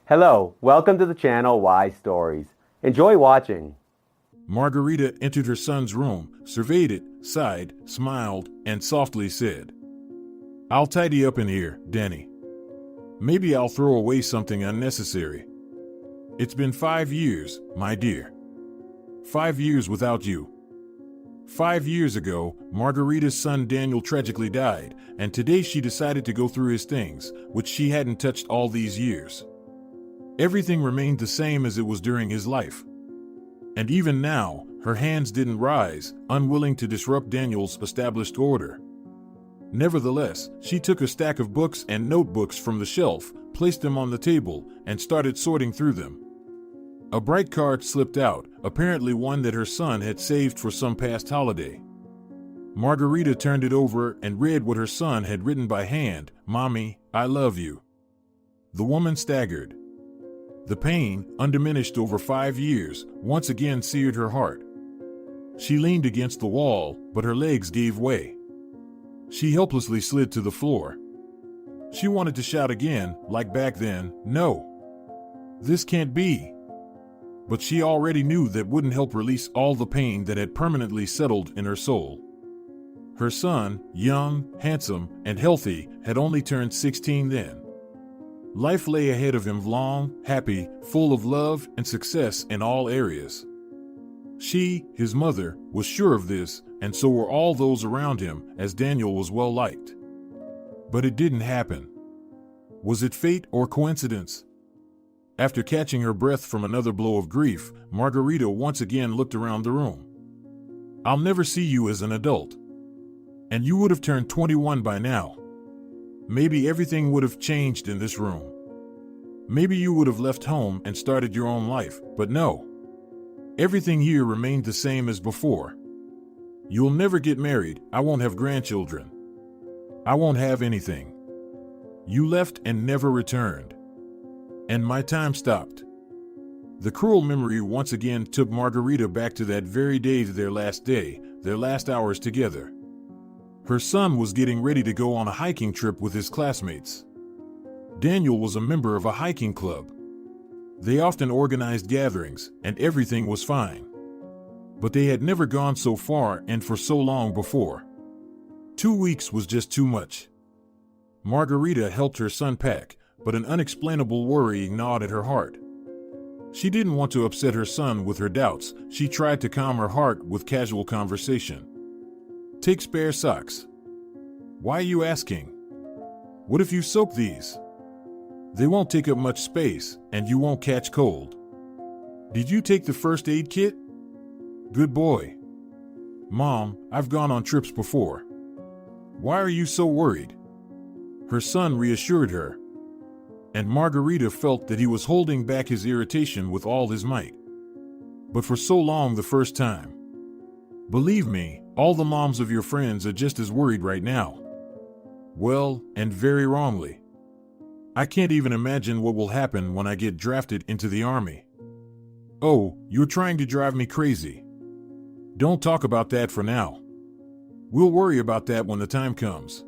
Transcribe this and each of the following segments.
Hello, welcome to the channel Why Stories. Enjoy watching. Margarita entered her son's room, surveyed it, sighed, smiled, and softly said, "I'll tidy up in here, Dani. Maybe I'll throw away something unnecessary. It's been 5 years, my dear. 5 years without you." 5 years ago, Margarita's son Daniel tragically died, and today she decided to go through his things, which she hadn't touched all these years. Everything remained the same as it was during his life. And even now, her hands didn't rise, unwilling to disrupt Daniel's established order. Nevertheless, she took a stack of books and notebooks from the shelf, placed them on the table, and started sorting through them. A bright card slipped out, apparently one that her son had saved for some past holiday. Margarita turned it over and read what her son had written by hand. "Mommy, I love you." The woman staggered. The pain, undiminished over 5 years, once again seared her heart. She leaned against the wall, but her legs gave way. She helplessly slid to the floor. She wanted to shout again, like back then, "No! This can't be!" But she already knew that wouldn't help release all the pain that had permanently settled in her soul. Her son, young, handsome, and healthy, had only turned 16 then. Life lay ahead of him long, happy, full of love and success in all areas. She, his mother, was sure of this, and so were all those around him, as Daniel was well liked. But it didn't happen. Was it fate or coincidence? After catching her breath from another blow of grief, Margarita once again looked around the room. "I'll never see you as an adult. And you would have turned 21 by now. Maybe everything would have changed in this room. Maybe you would have left home and started your own life, but no. Everything here remained the same as before. You'll never get married, I won't have grandchildren. I won't have anything. You left and never returned. And my time stopped." The cruel memory once again took Margarita back to that very day, their last hours together. Her son was getting ready to go on a hiking trip with his classmates. Daniel was a member of a hiking club. They often organized gatherings, and everything was fine. But they had never gone so far and for so long before. 2 weeks was just too much. Margarita helped her son pack, but an unexplainable worry gnawed at her heart. She didn't want to upset her son with her doubts. She tried to calm her heart with casual conversation. "Take spare socks. Why are you asking? What if you soak these? They won't take up much space, and you won't catch cold. Did you take the first aid kit? Good boy. Mom, I've gone on trips before. Why are you so worried?" Her son reassured her. And Margarita felt that he was holding back his irritation with all his might. But for so long the first time. "Believe me, all the moms of your friends are just as worried right now. Well, and very wrongly. I can't even imagine what will happen when I get drafted into the army. Oh, you're trying to drive me crazy. Don't talk about that for now. We'll worry about that when the time comes.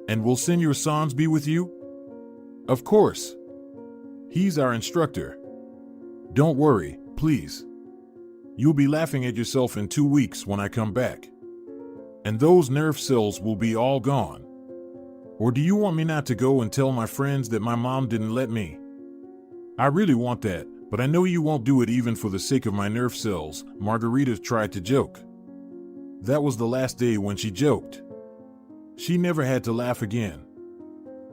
And will Senor Sans be with you?" "Of course. He's our instructor. Don't worry, please. You'll be laughing at yourself in 2 weeks when I come back. And those nerve cells will be all gone. Or do you want me not to go and tell my friends that my mom didn't let me? I really want that, but I know you won't do it even for the sake of my nerve cells." Margarita tried to joke. That was the last day when she joked. She never had to laugh again.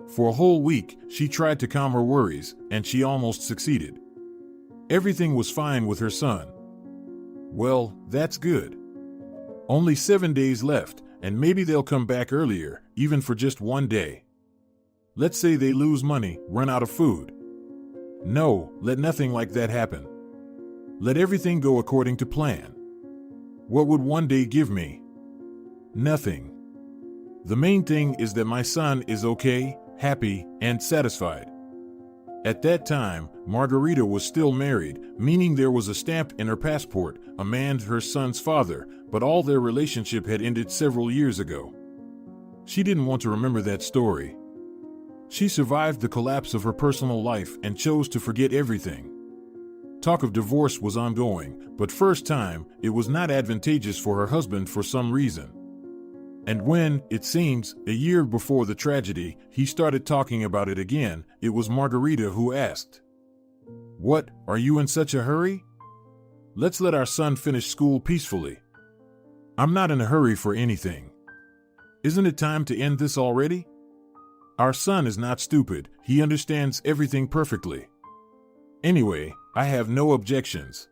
For a whole week, she tried to calm her worries, and she almost succeeded. Everything was fine with her son. Well, that's good. Only 7 days left, and maybe they'll come back earlier, even for just 1 day. Let's say they lose money, run out of food. No, let nothing like that happen. Let everything go according to plan. What would 1 day give me? Nothing. The main thing is that my son is okay, happy, and satisfied. At that time, Margarita was still married, meaning there was a stamp in her passport, a man, her son's father, but all their relationship had ended several years ago. She didn't want to remember that story. She survived the collapse of her personal life and chose to forget everything. Talk of divorce was ongoing, but first time, it was not advantageous for her husband for some reason. And when, it seems, a year before the tragedy, he started talking about it again, it was Margarita who asked, "What, are you in such a hurry? Let's let our son finish school peacefully." "I'm not in a hurry for anything. Isn't it time to end this already? Our son is not stupid, he understands everything perfectly. Anyway, I have no objections."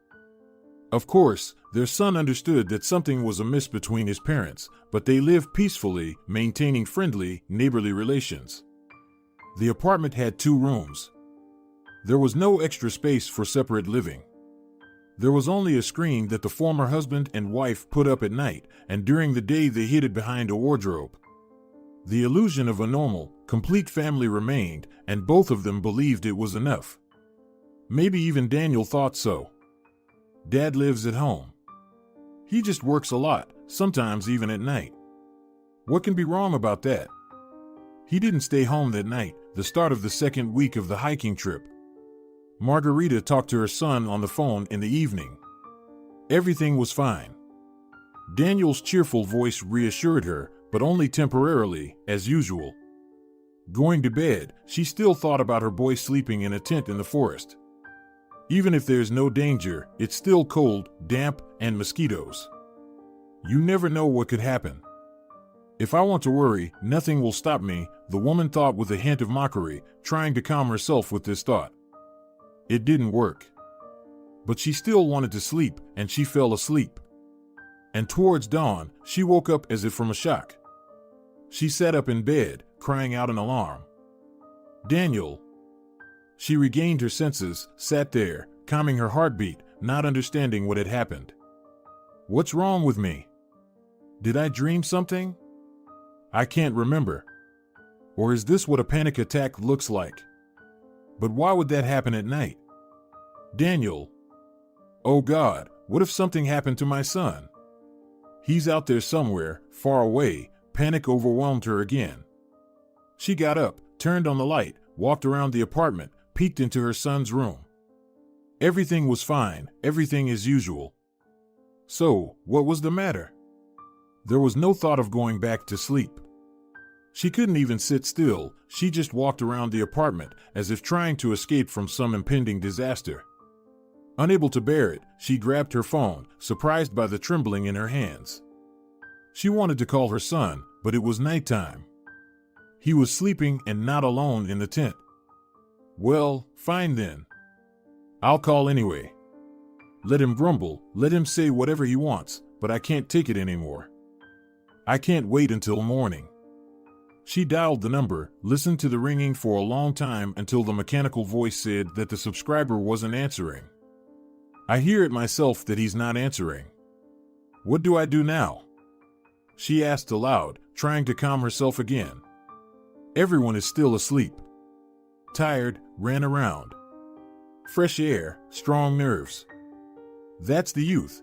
Of course, their son understood that something was amiss between his parents, but they lived peacefully, maintaining friendly, neighborly relations. The apartment had 2 rooms. There was no extra space for separate living. There was only a screen that the former husband and wife put up at night, and during the day they hid it behind a wardrobe. The illusion of a normal, complete family remained, and both of them believed it was enough. Maybe even Daniel thought so. Dad lives at home. He just works a lot, sometimes even at night. What can be wrong about that? He didn't stay home that night, the start of the 2nd week of the hiking trip. Margarita talked to her son on the phone in the evening. Everything was fine. Daniel's cheerful voice reassured her, but only temporarily, as usual. Going to bed, she still thought about her boy sleeping in a tent in the forest. Even if there's no danger, it's still cold, damp, and mosquitoes. You never know what could happen. If I want to worry, nothing will stop me, the woman thought with a hint of mockery, trying to calm herself with this thought. It didn't work. But she still wanted to sleep, and she fell asleep. And towards dawn, she woke up as if from a shock. She sat up in bed, crying out an alarm. "Daniel!" She regained her senses, sat there, calming her heartbeat, not understanding what had happened. "What's wrong with me? Did I dream something? I can't remember. Or is this what a panic attack looks like? But why would that happen at night? Daniel! Oh God, what if something happened to my son? He's out there somewhere, far away." Panic overwhelmed her again. She got up, turned on the light, walked around the apartment, peeked into her son's room. Everything was fine, everything as usual. So, what was the matter? There was no thought of going back to sleep. She couldn't even sit still, she just walked around the apartment, as if trying to escape from some impending disaster. Unable to bear it, she grabbed her phone, surprised by the trembling in her hands. She wanted to call her son, but it was nighttime. He was sleeping and not alone in the tent. Well, fine then. I'll call anyway. Let him grumble, let him say whatever he wants, but I can't take it anymore. I can't wait until morning. She dialed the number, listened to the ringing for a long time until the mechanical voice said that the subscriber wasn't answering. I hear it myself that he's not answering. What do I do now? She asked aloud, trying to calm herself again. Everyone is still asleep. Tired, ran around. Fresh air, strong nerves. That's the youth.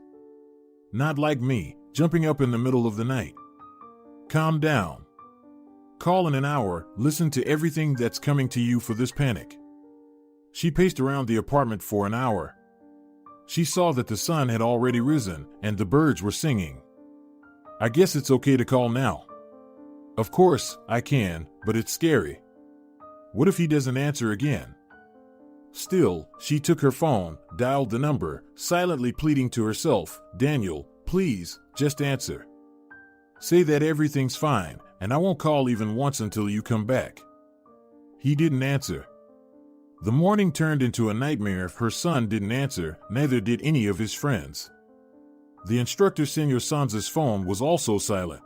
Not like me, jumping up in the middle of the night. Calm down. Call in an hour, listen to everything that's coming to you for this panic. She paced around the apartment for an hour. She saw that the sun had already risen, and the birds were singing. I guess it's okay to call now. Of course, I can, but it's scary. What if he doesn't answer again? Still, she took her phone, dialed the number, silently pleading to herself, Daniel, please, just answer. Say that everything's fine, and I won't call even once until you come back. He didn't answer. The morning turned into a nightmare if her son didn't answer, neither did any of his friends. The instructor Senor Sanza's phone was also silent.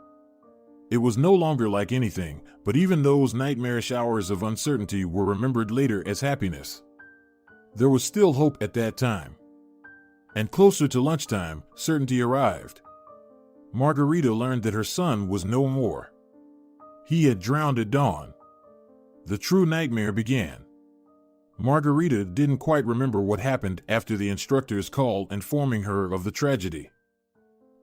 It was no longer like anything, but even those nightmarish hours of uncertainty were remembered later as happiness. There was still hope at that time. And closer to lunchtime, certainty arrived. Margarita learned that her son was no more. He had drowned at dawn. The true nightmare began. Margarita didn't quite remember what happened after the instructor's call informing her of the tragedy.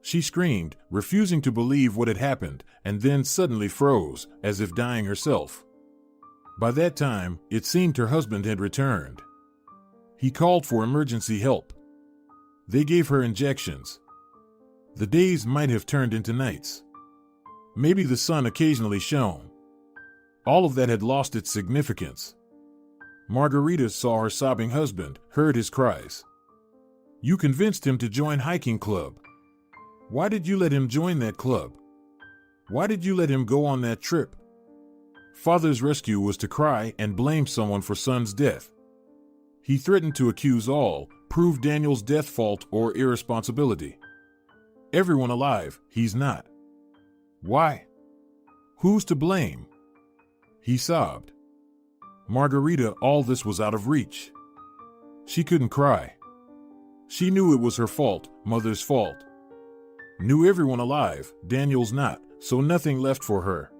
She screamed, refusing to believe what had happened, and then suddenly froze, as if dying herself. By that time, it seemed her husband had returned. He called for emergency help. They gave her injections. The days might have turned into nights. Maybe the sun occasionally shone. All of that had lost its significance. Margarita saw her sobbing husband, heard his cries. You convinced him to join hiking club. Why did you let him join that club? Why did you let him go on that trip? Father's rescue was to cry and blame someone for son's death. He threatened to accuse all, prove Daniel's death fault or irresponsibility. Everyone alive, he's not. Why? Who's to blame? He sobbed. Margarita, all this was out of reach. She couldn't cry. She knew it was her fault, mother's fault. Knew everyone alive, Daniel's not, so nothing left for her.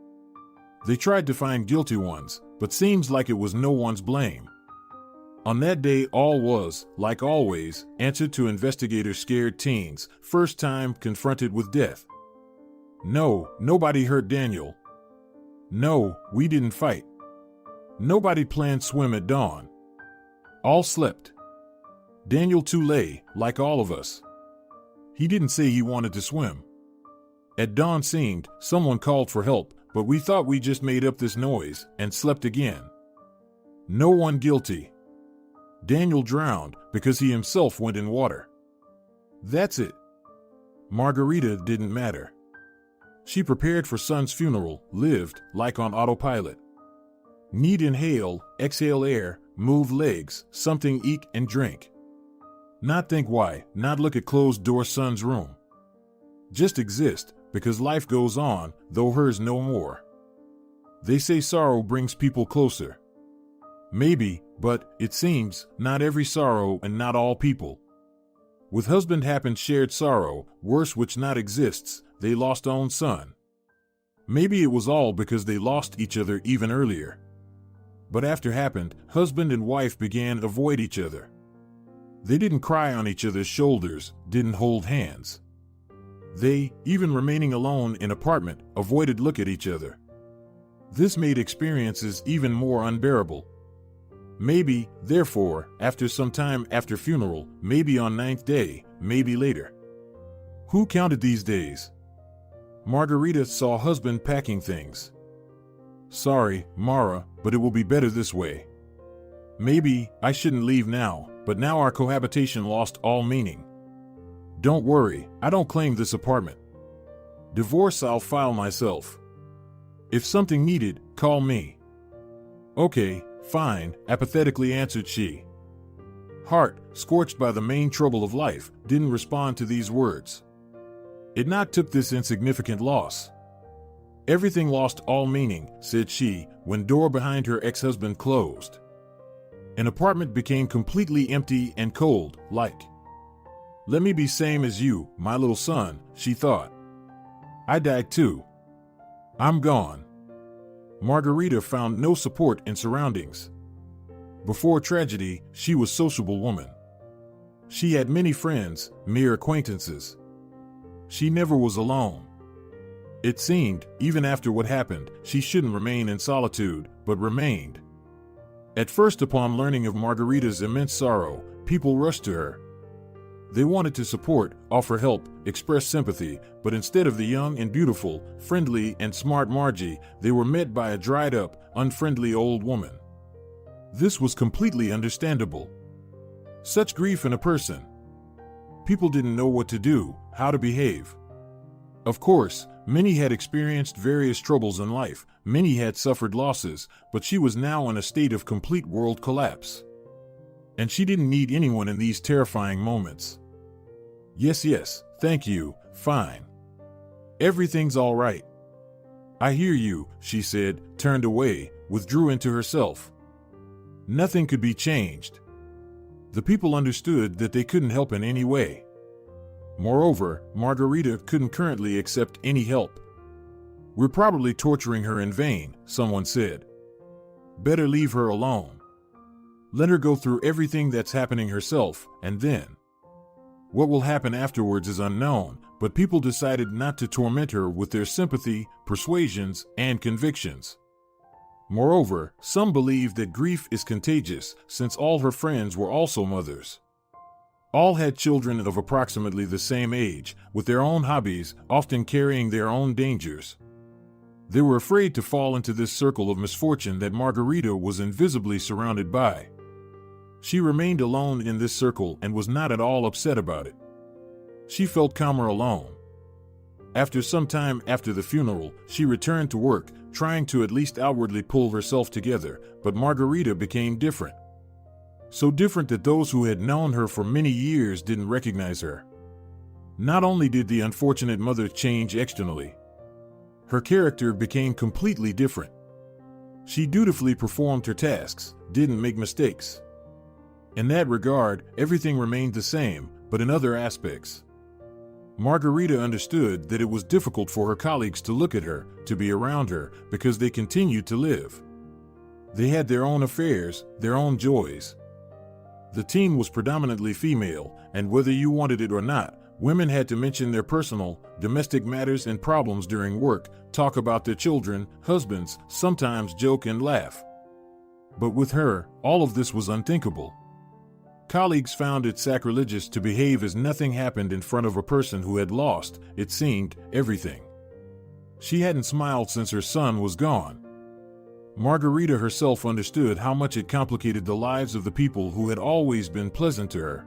They tried to find guilty ones, but seems like it was no one's blame. On that day, all was, like always, answered to investigators' scared teens, first time confronted with death. No, nobody hurt Daniel. No, we didn't fight. Nobody planned swim at dawn. All slept. Daniel too lay, like all of us. He didn't say he wanted to swim. At dawn seemed, someone called for help, but we thought we just made up this noise and slept again. No one guilty. Daniel drowned because he himself went in water. That's it. Margarita didn't matter. She prepared for son's funeral, lived like on autopilot. Need inhale, exhale air, move legs, something eat and drink. Not think why, not look at closed door son's room. Just exist, because life goes on, though hers no more. They say sorrow brings people closer. Maybe, but, it seems, not every sorrow and not all people. With husband happened shared sorrow, worse which not exists, they lost own son. Maybe it was all because they lost each other even earlier. But after happened, husband and wife began avoid each other. They didn't cry on each other's shoulders, didn't hold hands. They, even remaining alone in apartment, avoided look at each other. This made experiences even more unbearable. Maybe, therefore, after some time after funeral, maybe on 9th day, maybe later. Who counted these days? Margarita saw husband packing things. Sorry, Mara, but it will be better this way. Maybe, I shouldn't leave now, but now our cohabitation lost all meaning. Don't worry, I don't claim this apartment. Divorce I'll file myself. If something needed, call me. Okay, fine, apathetically answered she. Heart, scorched by the main trouble of life, didn't respond to these words. It not took this insignificant loss. Everything lost all meaning, said she, when door behind her ex-husband closed. An apartment became completely empty and cold, like. Let me be same as you, my little son, she thought. I died too. I'm gone. Margarita found no support in surroundings. Before tragedy, she was a sociable woman. She had many friends, mere acquaintances. She never was alone. It seemed, even after what happened, she shouldn't remain in solitude, but remained. At first, upon learning of Margarita's immense sorrow, people rushed to her. They wanted to support, offer help, express sympathy, but instead of the young and beautiful, friendly and smart Margie, they were met by a dried-up, unfriendly old woman. This was completely understandable. Such grief in a person. People didn't know what to do, how to behave. Of course, many had experienced various troubles in life, many had suffered losses, but she was now in a state of complete world collapse. And she didn't need anyone in these terrifying moments. Yes, thank you, fine. Everything's all right. I hear you, she said, turned away, withdrew into herself. Nothing could be changed. The people understood that they couldn't help in any way. Moreover, Margarita couldn't currently accept any help. We're probably torturing her in vain, someone said. Better leave her alone. Let her go through everything that's happening herself, and then. What will happen afterwards is unknown, but people decided not to torment her with their sympathy, persuasions, and convictions. Moreover, some believe that grief is contagious, since all her friends were also mothers. All had children of approximately the same age, with their own hobbies, often carrying their own dangers. They were afraid to fall into this circle of misfortune that Margarita was invisibly surrounded by. She remained alone in this circle and was not at all upset about it. She felt calmer alone. After some time after the funeral, she returned to work, trying to at least outwardly pull herself together, but Margarita became different. So different that those who had known her for many years didn't recognize her. Not only did the unfortunate mother change externally, her character became completely different. She dutifully performed her tasks, didn't make mistakes. In that regard, everything remained the same, but in other aspects. Margarita understood that it was difficult for her colleagues to look at her, to be around her, because they continued to live. They had their own affairs, their own joys. The team was predominantly female, and whether you wanted it or not, women had to mention their personal, domestic matters and problems during work, talk about their children, husbands, sometimes joke and laugh. But with her, all of this was unthinkable. Colleagues found it sacrilegious to behave as nothing happened in front of a person who had lost, it seemed, everything. She hadn't smiled since her son was gone. Margarita herself understood how much it complicated the lives of the people who had always been pleasant to her.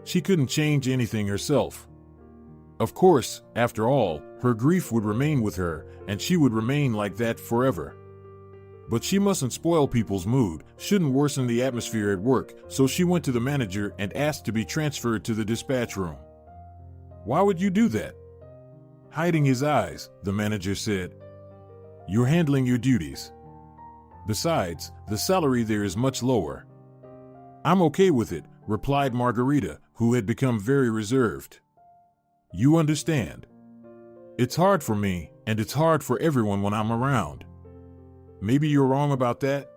She couldn't change anything herself. Of course, after all, her grief would remain with her, and she would remain like that forever. But she mustn't spoil people's mood, shouldn't worsen the atmosphere at work, so she went to the manager and asked to be transferred to the dispatch room. "Why would you do that?" Hiding his eyes, the manager said, "You're handling your duties. Besides, the salary there is much lower." "I'm okay with it," replied Margarita, who had become very reserved. "You understand. It's hard for me, and it's hard for everyone when I'm around." "Maybe you're wrong about that.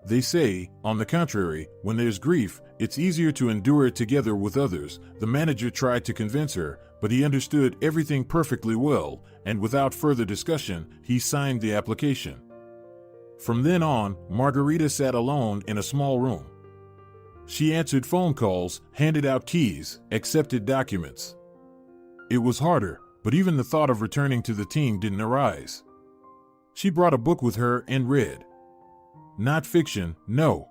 They say, on the contrary, when there's grief, it's easier to endure it together with others." The manager tried to convince her, but he understood everything perfectly well, and without further discussion, he signed the application. From then on, Margarita sat alone in a small room. She answered phone calls, handed out keys, accepted documents. It was harder, but even the thought of returning to the team didn't arise. She brought a book with her and read. Not fiction, no.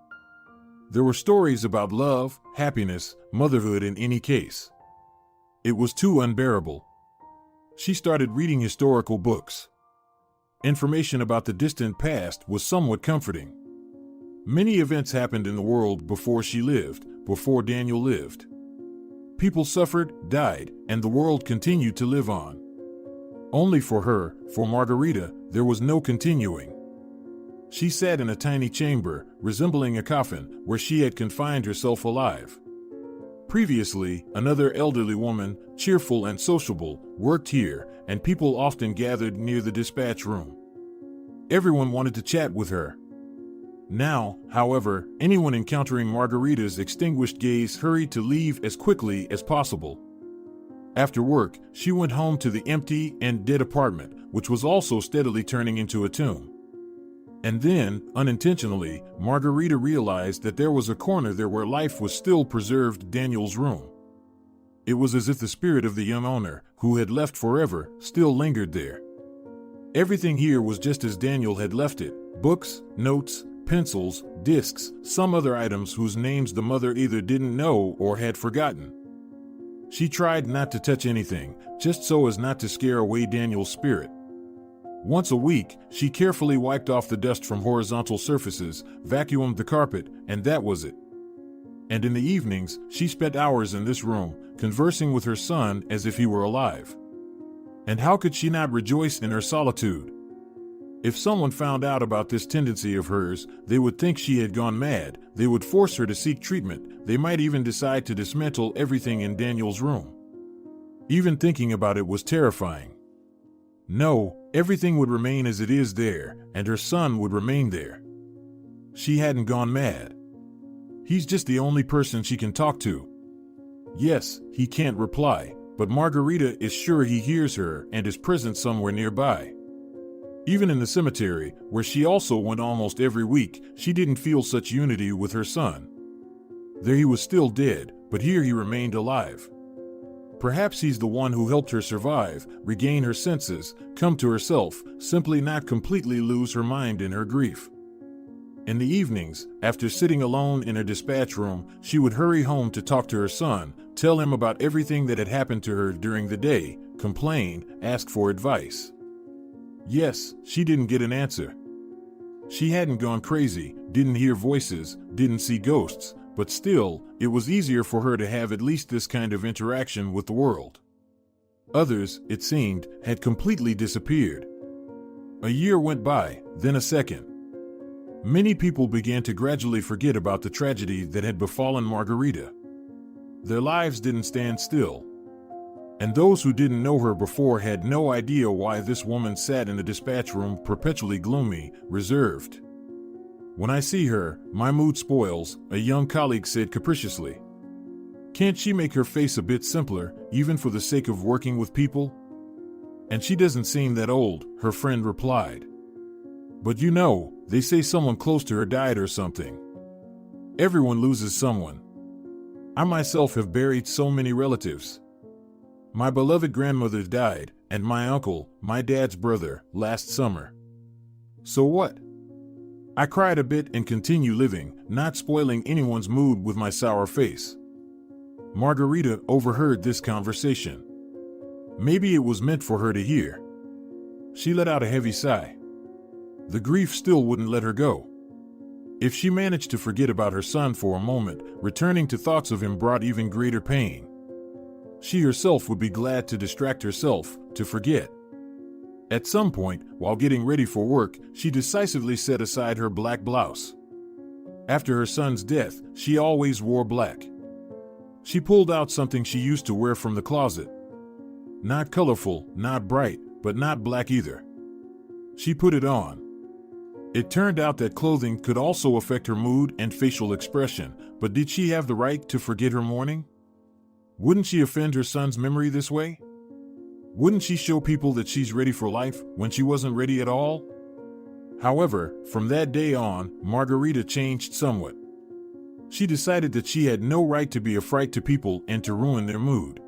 There were stories about love, happiness, motherhood in any case. It was too unbearable. She started reading historical books. Information about the distant past was somewhat comforting. Many events happened in the world before she lived, before Daniel lived. People suffered, died, and the world continued to live on. Only for her, for Margarita, there was no continuing. She sat in a tiny chamber, resembling a coffin, where she had confined herself alive. Previously, another elderly woman, cheerful and sociable, worked here, and people often gathered near the dispatch room. Everyone wanted to chat with her. Now, however, anyone encountering Margarita's extinguished gaze hurried to leave as quickly as possible. After work, she went home to the empty and dead apartment, which was also steadily turning into a tomb. And then, unintentionally, Margarita realized that there was a corner there where life was still preserved, Daniel's room. It was as if the spirit of the young owner, who had left forever, still lingered there. Everything here was just as Daniel had left it: books, notes, pencils, discs, some other items whose names the mother either didn't know or had forgotten. She tried not to touch anything, just so as not to scare away Daniel's spirit. Once a week, she carefully wiped off the dust from horizontal surfaces, vacuumed the carpet, and that was it. And in the evenings, she spent hours in this room, conversing with her son as if he were alive. And how could she not rejoice in her solitude? If someone found out about this tendency of hers, they would think she had gone mad, they would force her to seek treatment, they might even decide to dismantle everything in Daniel's room. Even thinking about it was terrifying. No, everything would remain as it is there, and her son would remain there. She hadn't gone mad. He's just the only person she can talk to. Yes, he can't reply, but Margarita is sure he hears her and is present somewhere nearby. Even in the cemetery, where she also went almost every week, she didn't feel such unity with her son. There he was still dead, but here he remained alive. Perhaps he's the one who helped her survive, regain her senses, come to herself, simply not completely lose her mind in her grief. In the evenings, after sitting alone in her dispatch room, she would hurry home to talk to her son, tell him about everything that had happened to her during the day, complain, ask for advice. Yes, she didn't get an answer. She hadn't gone crazy, didn't hear voices, didn't see ghosts, but still, it was easier for her to have at least this kind of interaction with the world. Others, it seemed, had completely disappeared. A year went by, then a second. Many people began to gradually forget about the tragedy that had befallen Margarita. Their lives didn't stand still. And those who didn't know her before had no idea why this woman sat in the dispatch room perpetually gloomy, reserved. "When I see her, my mood spoils," a young colleague said capriciously. "Can't she make her face a bit simpler, even for the sake of working with people?" "And she doesn't seem that old," her friend replied. "But you know, they say someone close to her died or something. Everyone loses someone. I myself have buried so many relatives. My beloved grandmother died, and my uncle, my dad's brother, last summer. So what? I cried a bit and continue living, not spoiling anyone's mood with my sour face." Margarita overheard this conversation. Maybe it was meant for her to hear. She let out a heavy sigh. The grief still wouldn't let her go. If she managed to forget about her son for a moment, returning to thoughts of him brought even greater pain. She herself would be glad to distract herself, to forget. At some point, while getting ready for work, she decisively set aside her black blouse. After her son's death, she always wore black. She pulled out something she used to wear from the closet. Not colorful, not bright, but not black either. She put it on. It turned out that clothing could also affect her mood and facial expression, but did she have the right to forget her mourning? Wouldn't she offend her son's memory this way? Wouldn't she show people that she's ready for life when she wasn't ready at all? However, from that day on, Margarita changed somewhat. She decided that she had no right to be a fright to people and to ruin their mood.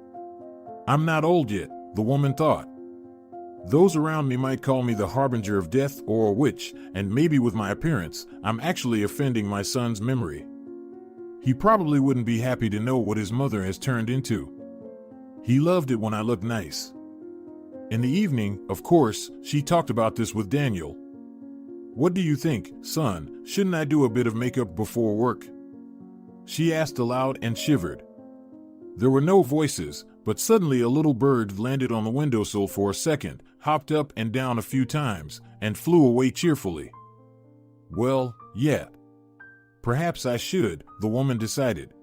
"I'm not old yet," the woman thought. "Those around me might call me the harbinger of death or a witch, and maybe with my appearance, I'm actually offending my son's memory. He probably wouldn't be happy to know what his mother has turned into. He loved it when I looked nice." In the evening, of course, she talked about this with Daniel. "What do you think, son, shouldn't I do a bit of makeup before work?" she asked aloud and shivered. There were no voices, but suddenly a little bird landed on the windowsill for a second, hopped up and down a few times, and flew away cheerfully. "Well, yeah. Perhaps I should," the woman decided.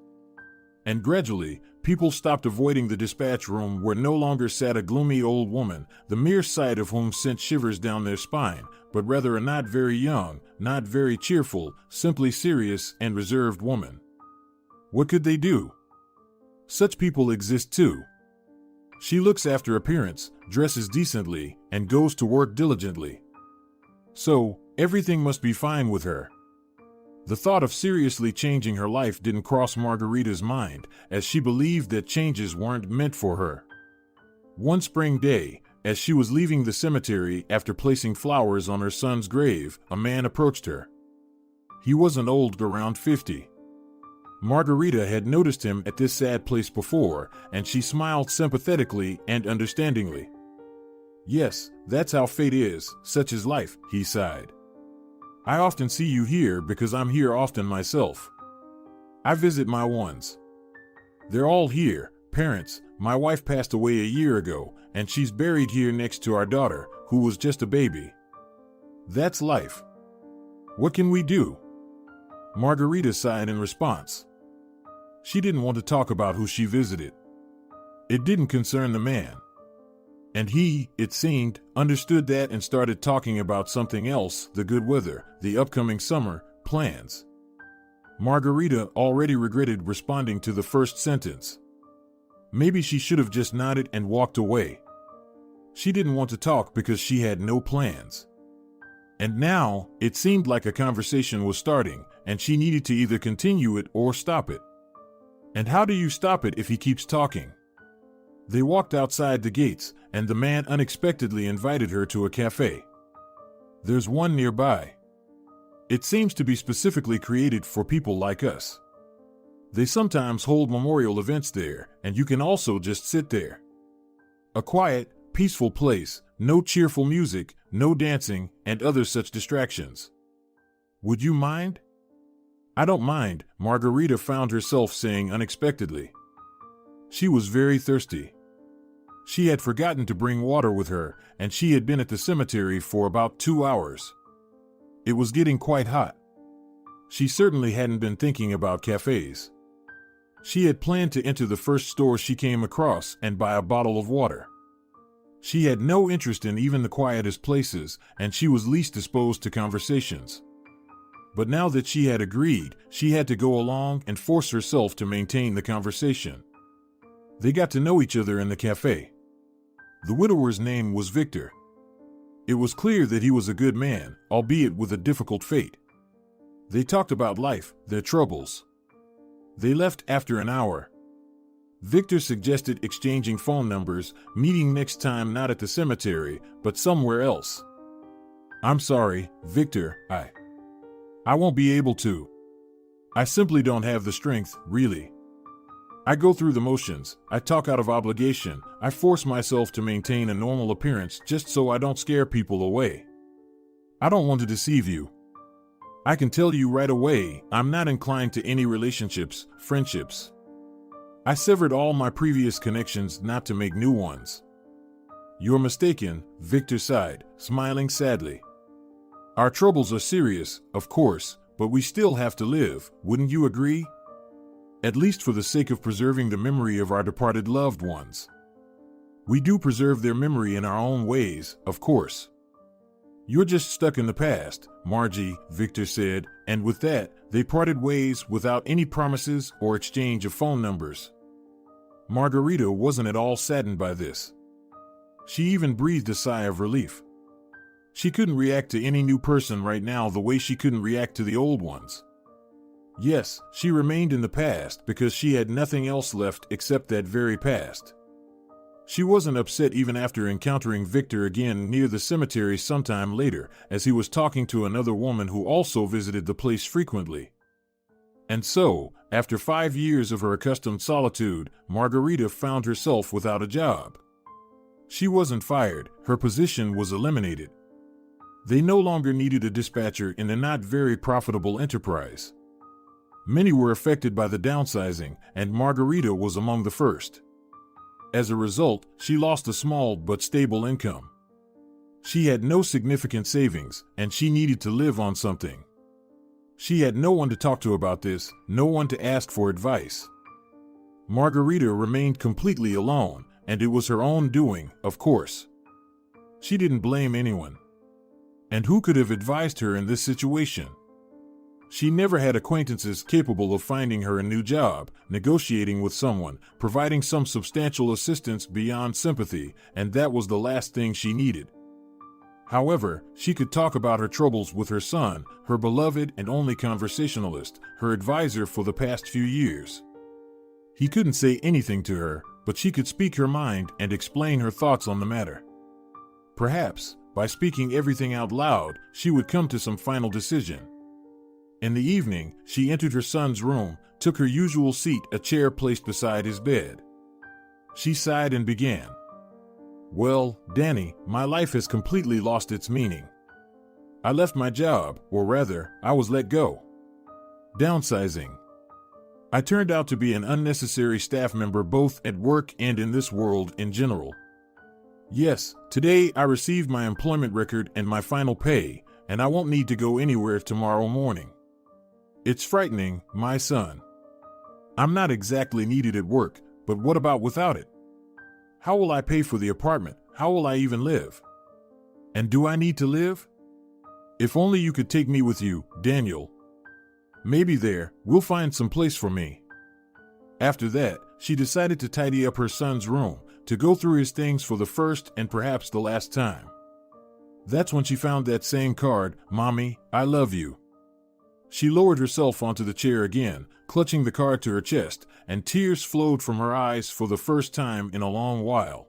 And gradually, people stopped avoiding the dispatch room where no longer sat a gloomy old woman, the mere sight of whom sent shivers down their spine, but rather a not very young, not very cheerful, simply serious and reserved woman. What could they do? Such people exist too. She looks after appearance, dresses decently, and goes to work diligently. So, everything must be fine with her. The thought of seriously changing her life didn't cross Margarita's mind, as she believed that changes weren't meant for her. One spring day, as she was leaving the cemetery after placing flowers on her son's grave, a man approached her. He wasn't old, around 50. Margarita had noticed him at this sad place before, and she smiled sympathetically and understandingly. "Yes, that's how fate is, such is life," he sighed. "I often see you here because I'm here often myself. I visit my ones. They're all here, parents. My wife passed away a year ago, and she's buried here next to our daughter, who was just a baby. That's life. What can we do?" Margarita sighed in response. She didn't want to talk about who she visited. It didn't concern the man. And he, it seemed, understood that and started talking about something else, the good weather, the upcoming summer, plans. Margarita already regretted responding to the first sentence. Maybe she should have just nodded and walked away. She didn't want to talk because she had no plans. And now, it seemed like a conversation was starting, and she needed to either continue it or stop it. And how do you stop it if he keeps talking? They walked outside the gates, and the man unexpectedly invited her to a cafe. There's one nearby. It seems to be specifically created for people like us. They sometimes hold memorial events there, and you can also just sit there. A quiet, peaceful place, no cheerful music, no dancing, and other such distractions. Would you mind? I don't mind, Margarita found herself saying unexpectedly. She was very thirsty. She had forgotten to bring water with her, and she had been at the cemetery for about 2 hours. It was getting quite hot. She certainly hadn't been thinking about cafes. She had planned to enter the first store she came across and buy a bottle of water. She had no interest in even the quietest places, and she was least disposed to conversations. But now that she had agreed, she had to go along and force herself to maintain the conversation. They got to know each other in the cafe. The widower's name was Victor. It was clear that he was a good man, albeit with a difficult fate. They talked about life, their troubles. They left after an hour. Victor suggested exchanging phone numbers, meeting next time not at the cemetery, but somewhere else. I'm sorry, Victor, I won't be able to. I simply don't have the strength, really. I go through the motions, I talk out of obligation, I force myself to maintain a normal appearance just so I don't scare people away. I don't want to deceive you. I can tell you right away, I'm not inclined to any relationships, friendships. I severed all my previous connections not to make new ones. You're mistaken, Victor sighed, smiling sadly. Our troubles are serious, of course, but we still have to live, wouldn't you agree? At least for the sake of preserving the memory of our departed loved ones. We do preserve their memory in our own ways, of course. You're just stuck in the past, Margie, Victor said, and with that, they parted ways without any promises or exchange of phone numbers. Margarita wasn't at all saddened by this. She even breathed a sigh of relief. She couldn't react to any new person right now the way she couldn't react to the old ones. Yes, she remained in the past because she had nothing else left except that very past. She wasn't upset even after encountering Victor again near the cemetery sometime later, as he was talking to another woman who also visited the place frequently. And so, after 5 years of her accustomed solitude, Margarita found herself without a job. She wasn't fired, her position was eliminated. They no longer needed a dispatcher in the not very profitable enterprise. Many were affected by the downsizing, and Margarita was among the first. As a result, she lost a small but stable income. She had no significant savings, and she needed to live on something. She had no one to talk to about this, no one to ask for advice. Margarita remained completely alone, and it was her own doing, of course. She didn't blame anyone. And who could have advised her in this situation? She never had acquaintances capable of finding her a new job, negotiating with someone, providing some substantial assistance beyond sympathy, and that was the last thing she needed. However, she could talk about her troubles with her son, her beloved and only conversationalist, her advisor for the past few years. He couldn't say anything to her, but she could speak her mind and explain her thoughts on the matter. Perhaps, by speaking everything out loud, she would come to some final decision. In the evening, she entered her son's room, took her usual seat, a chair placed beside his bed. She sighed and began. Well, Dani, my life has completely lost its meaning. I left my job, or rather, I was let go. Downsizing. I turned out to be an unnecessary staff member both at work and in this world in general. Yes, today I received my employment record and my final pay, and I won't need to go anywhere tomorrow morning. It's frightening, my son. I'm not exactly needed at work, but what about without it? How will I pay for the apartment? How will I even live? And do I need to live? If only you could take me with you, Daniel. Maybe there, we'll find some place for me. After that, she decided to tidy up her son's room, to go through his things for the first and perhaps the last time. That's when she found that same card, "Mommy, I love you." She lowered herself onto the chair again, clutching the card to her chest, and tears flowed from her eyes for the first time in a long while.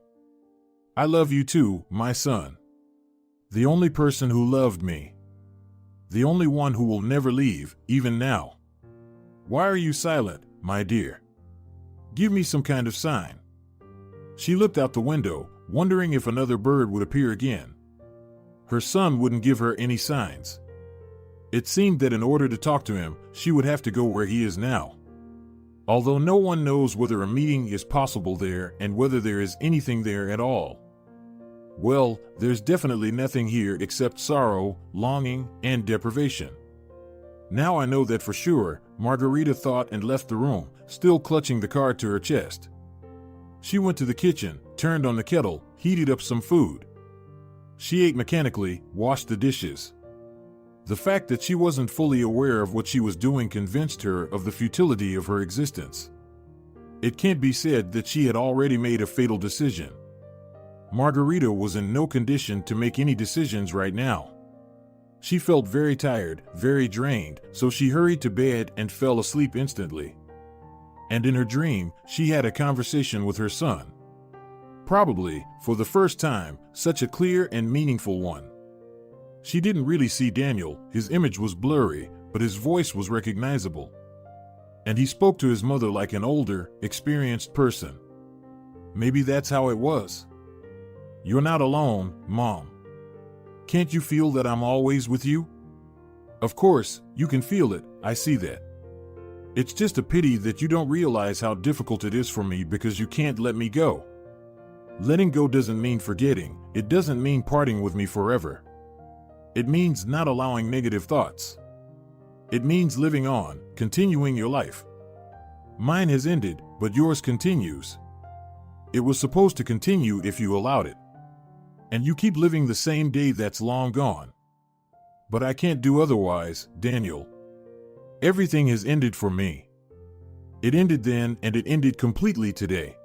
"I love you too, my son. The only person who loved me. The only one who will never leave, even now. Why are you silent, my dear? Give me some kind of sign." She looked out the window, wondering if another bird would appear again. Her son wouldn't give her any signs. It seemed that in order to talk to him, she would have to go where he is now. Although no one knows whether a meeting is possible there and whether there is anything there at all. Well, there's definitely nothing here except sorrow, longing, and deprivation. Now I know that for sure, Margarita thought and left the room, still clutching the card to her chest. She went to the kitchen, turned on the kettle, heated up some food. She ate mechanically, washed the dishes. The fact that she wasn't fully aware of what she was doing convinced her of the futility of her existence. It can't be said that she had already made a fatal decision. Margarita was in no condition to make any decisions right now. She felt very tired, very drained, so she hurried to bed and fell asleep instantly. And in her dream, she had a conversation with her son. Probably, for the first time, such a clear and meaningful one. She didn't really see Daniel, his image was blurry, but his voice was recognizable. And he spoke to his mother like an older, experienced person. Maybe that's how it was. "You're not alone, Mom. Can't you feel that I'm always with you?" "Of course, you can feel it, I see that. It's just a pity that you don't realize how difficult it is for me because you can't let me go. Letting go doesn't mean forgetting, it doesn't mean parting with me forever. It means not allowing negative thoughts. It means living on, continuing your life. Mine has ended, but yours continues. It was supposed to continue if you allowed it. And you keep living the same day that's long gone. But I can't do otherwise, Daniel. Everything has ended for me. It ended then and it ended completely today.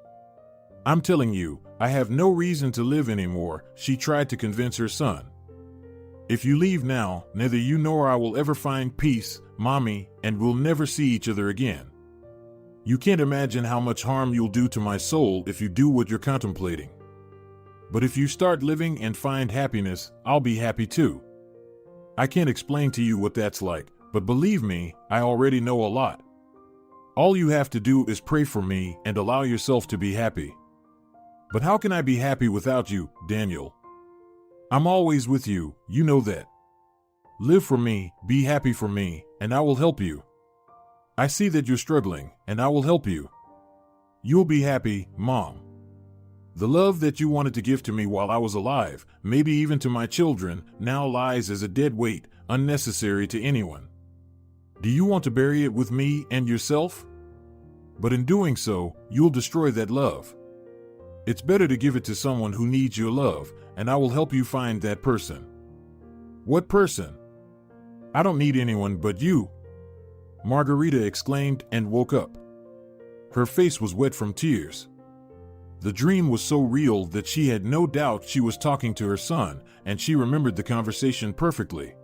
I'm telling you, I have no reason to live anymore," she tried to convince her son. "If you leave now, neither you nor I will ever find peace, Mommy, and we'll never see each other again. You can't imagine how much harm you'll do to my soul if you do what you're contemplating. But if you start living and find happiness, I'll be happy too. I can't explain to you what that's like, but believe me, I already know a lot. All you have to do is pray for me and allow yourself to be happy." "But how can I be happy without you, Daniel? I'm always with you, you know that. Live for me, be happy for me, and I will help you. I see that you're struggling, and I will help you. You'll be happy, Mom. The love that you wanted to give to me while I was alive, maybe even to my children, now lies as a dead weight, unnecessary to anyone. Do you want to bury it with me and yourself? But in doing so, you'll destroy that love. It's better to give it to someone who needs your love, and I will help you find that person." "What person?" "I don't need anyone but you," Margarita exclaimed and woke up. Her face was wet from tears. The dream was so real that she had no doubt she was talking to her son, and she remembered the conversation perfectly.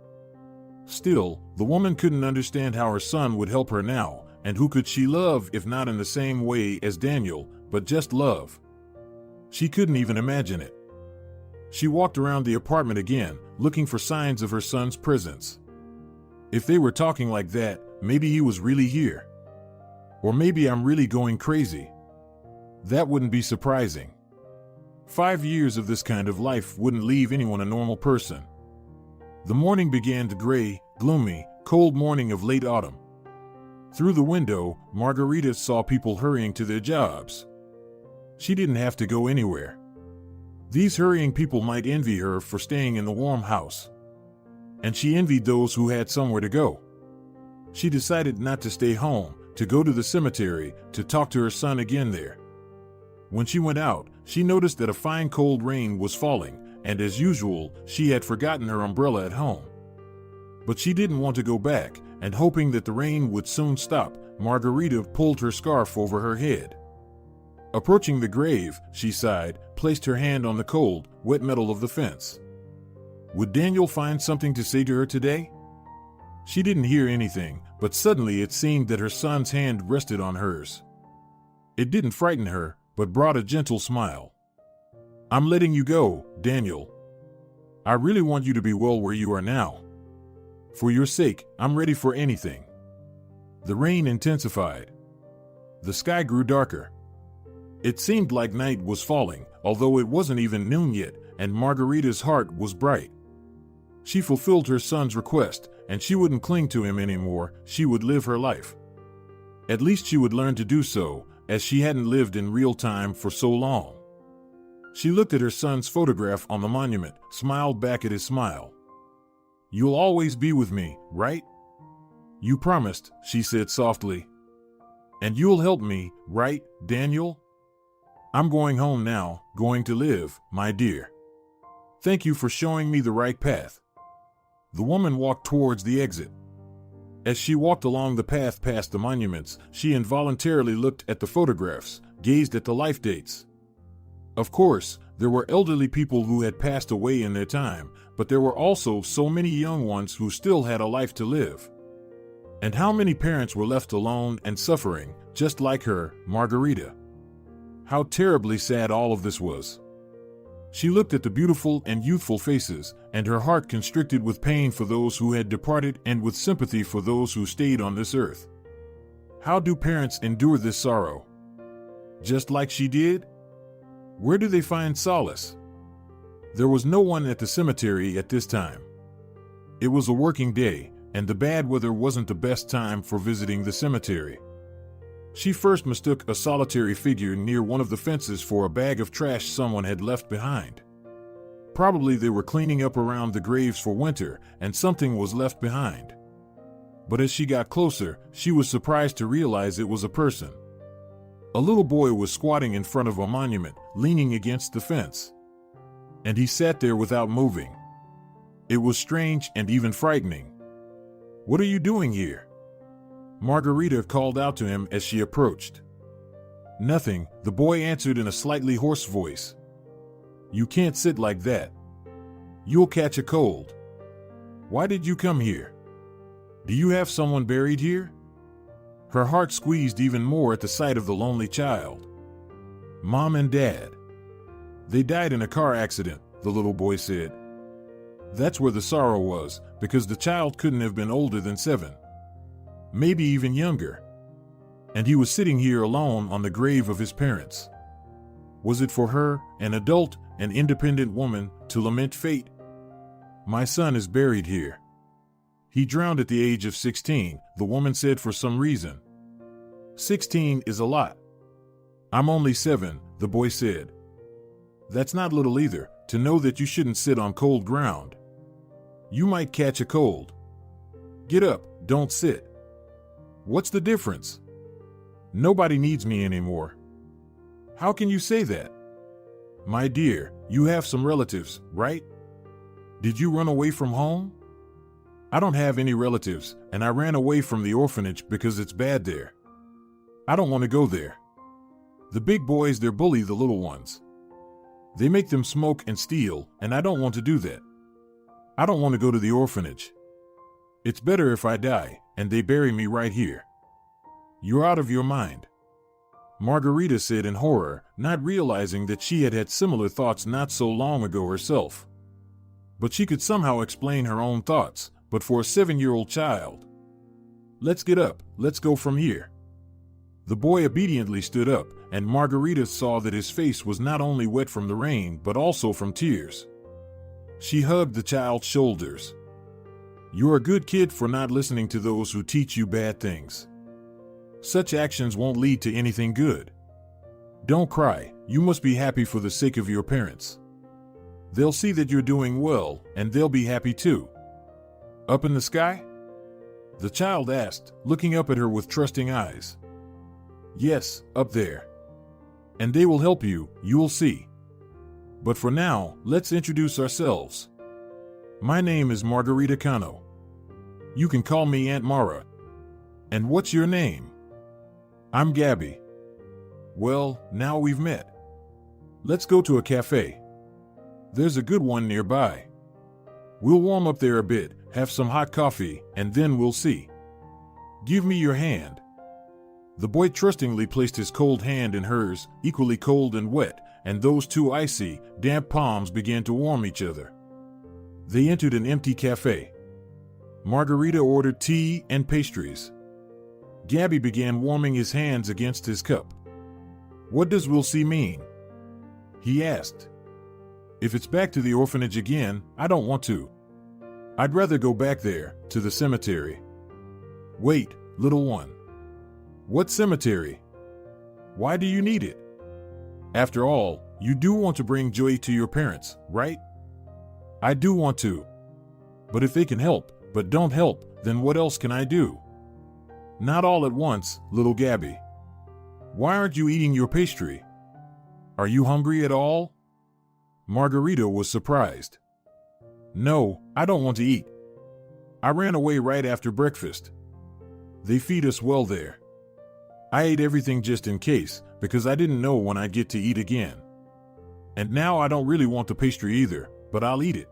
Still, the woman couldn't understand how her son would help her now, and who could she love if not in the same way as Daniel, but just love? She couldn't even imagine it. She walked around the apartment again, looking for signs of her son's presence. If they were talking like that, maybe he was really here. Or maybe I'm really going crazy. That wouldn't be surprising. 5 years of this kind of life wouldn't leave anyone a normal person. The morning began the gray, gloomy, cold morning of late autumn. Through the window, Margarita saw people hurrying to their jobs. She didn't have to go anywhere. These hurrying people might envy her for staying in the warm house. And she envied those who had somewhere to go. She decided not to stay home, to go to the cemetery, to talk to her son again there. When she went out, she noticed that a fine cold rain was falling, and as usual, she had forgotten her umbrella at home. But she didn't want to go back, and hoping that the rain would soon stop, Margarita pulled her scarf over her head. Approaching the grave, she sighed, placed her hand on the cold, wet metal of the fence. Would Daniel find something to say to her today? She didn't hear anything, but suddenly it seemed that her son's hand rested on hers. It didn't frighten her, but brought a gentle smile. I'm letting you go, Daniel. I really want you to be well where you are now. For your sake, I'm ready for anything. The rain intensified. The sky grew darker. It seemed like night was falling, although it wasn't even noon yet, and Margarita's heart was bright. She fulfilled her son's request, and she wouldn't cling to him anymore. She would live her life. At least she would learn to do so, as she hadn't lived in real time for so long. She looked at her son's photograph on the monument, smiled back at his smile. You'll always be with me, right? You promised, she said softly. And you'll help me, right, Daniel? I'm going home now, going to live, my dear. Thank you for showing me the right path. The woman walked towards the exit. As she walked along the path past the monuments, she involuntarily looked at the photographs, gazed at the life dates. Of course, there were elderly people who had passed away in their time, but there were also so many young ones who still had a life to live. And how many parents were left alone and suffering, just like her, Margarita? How terribly sad all of this was. She looked at the beautiful and youthful faces, and her heart constricted with pain for those who had departed and with sympathy for those who stayed on this earth. How do parents endure this sorrow? Just like she did? Where do they find solace? There was no one at the cemetery at this time. It was a working day, and the bad weather wasn't the best time for visiting the cemetery. She first mistook a solitary figure near one of the fences for a bag of trash someone had left behind. Probably they were cleaning up around the graves for winter, and something was left behind. But as she got closer, she was surprised to realize it was a person. A little boy was squatting in front of a monument, leaning against the fence. And he sat there without moving. It was strange and even frightening. What are you doing here? Margarita called out to him as she approached. Nothing, the boy answered in a slightly hoarse voice. You can't sit like that. You'll catch a cold. Why did you come here? Do you have someone buried here? Her heart squeezed even more at the sight of the lonely child. Mom and Dad. They died in a car accident, the little boy said. That's where the sorrow was, because the child couldn't have been older than 7. Maybe even younger. And he was sitting here alone on the grave of his parents. Was it for her, an adult, an independent woman, to lament fate? My son is buried here. He drowned at the age of 16, the woman said for some reason. 16 is a lot. I'm only 7, the boy said. That's not little either, to know that you shouldn't sit on cold ground. You might catch a cold. Get up, don't sit. What's the difference? Nobody needs me anymore. How can you say that? My dear, you have some relatives, right? Did you run away from home? I don't have any relatives, and I ran away from the orphanage because it's bad there. I don't want to go there. The big boys, they bully the little ones. They make them smoke and steal, and I don't want to do that. I don't want to go to the orphanage. It's better if I die, and they bury me right here. You're out of your mind. Margarita said in horror, not realizing that she had had similar thoughts not so long ago herself. But she could somehow explain her own thoughts, but for a 7-year-old child. Let's get up, let's go from here. The boy obediently stood up, and Margarita saw that his face was not only wet from the rain but also from tears. She hugged the child's shoulders. You're a good kid for not listening to those who teach you bad things. Such actions won't lead to anything good. Don't cry, you must be happy for the sake of your parents. They'll see that you're doing well, and they'll be happy too. Up in the sky? The child asked, looking up at her with trusting eyes. Yes, up there. And they will help you, you'll see. But for now, let's introduce ourselves. My name is Margarita Cano. You can call me Aunt Mara. And what's your name? I'm Gabby. Well, now we've met. Let's go to a cafe. There's a good one nearby. We'll warm up there a bit, have some hot coffee, and then we'll see. Give me your hand. The boy trustingly placed his cold hand in hers, equally cold and wet, and those two icy, damp palms began to warm each other. They entered an empty cafe. Margarita ordered tea and pastries. Gabby began warming his hands against his cup. What does we'll see mean? He asked. If it's back to the orphanage again, I don't want to. I'd rather go back there, to the cemetery. Wait, little one. What cemetery? Why do you need it? After all, you do want to bring joy to your parents, right? I do want to. But if they can help, but don't help, then what else can I do? Not all at once, little Gabby. Why aren't you eating your pastry? Are you hungry at all? Margarita was surprised. No, I don't want to eat. I ran away right after breakfast. They feed us well there. I ate everything just in case, because I didn't know when I'd get to eat again. And now I don't really want the pastry either, but I'll eat it.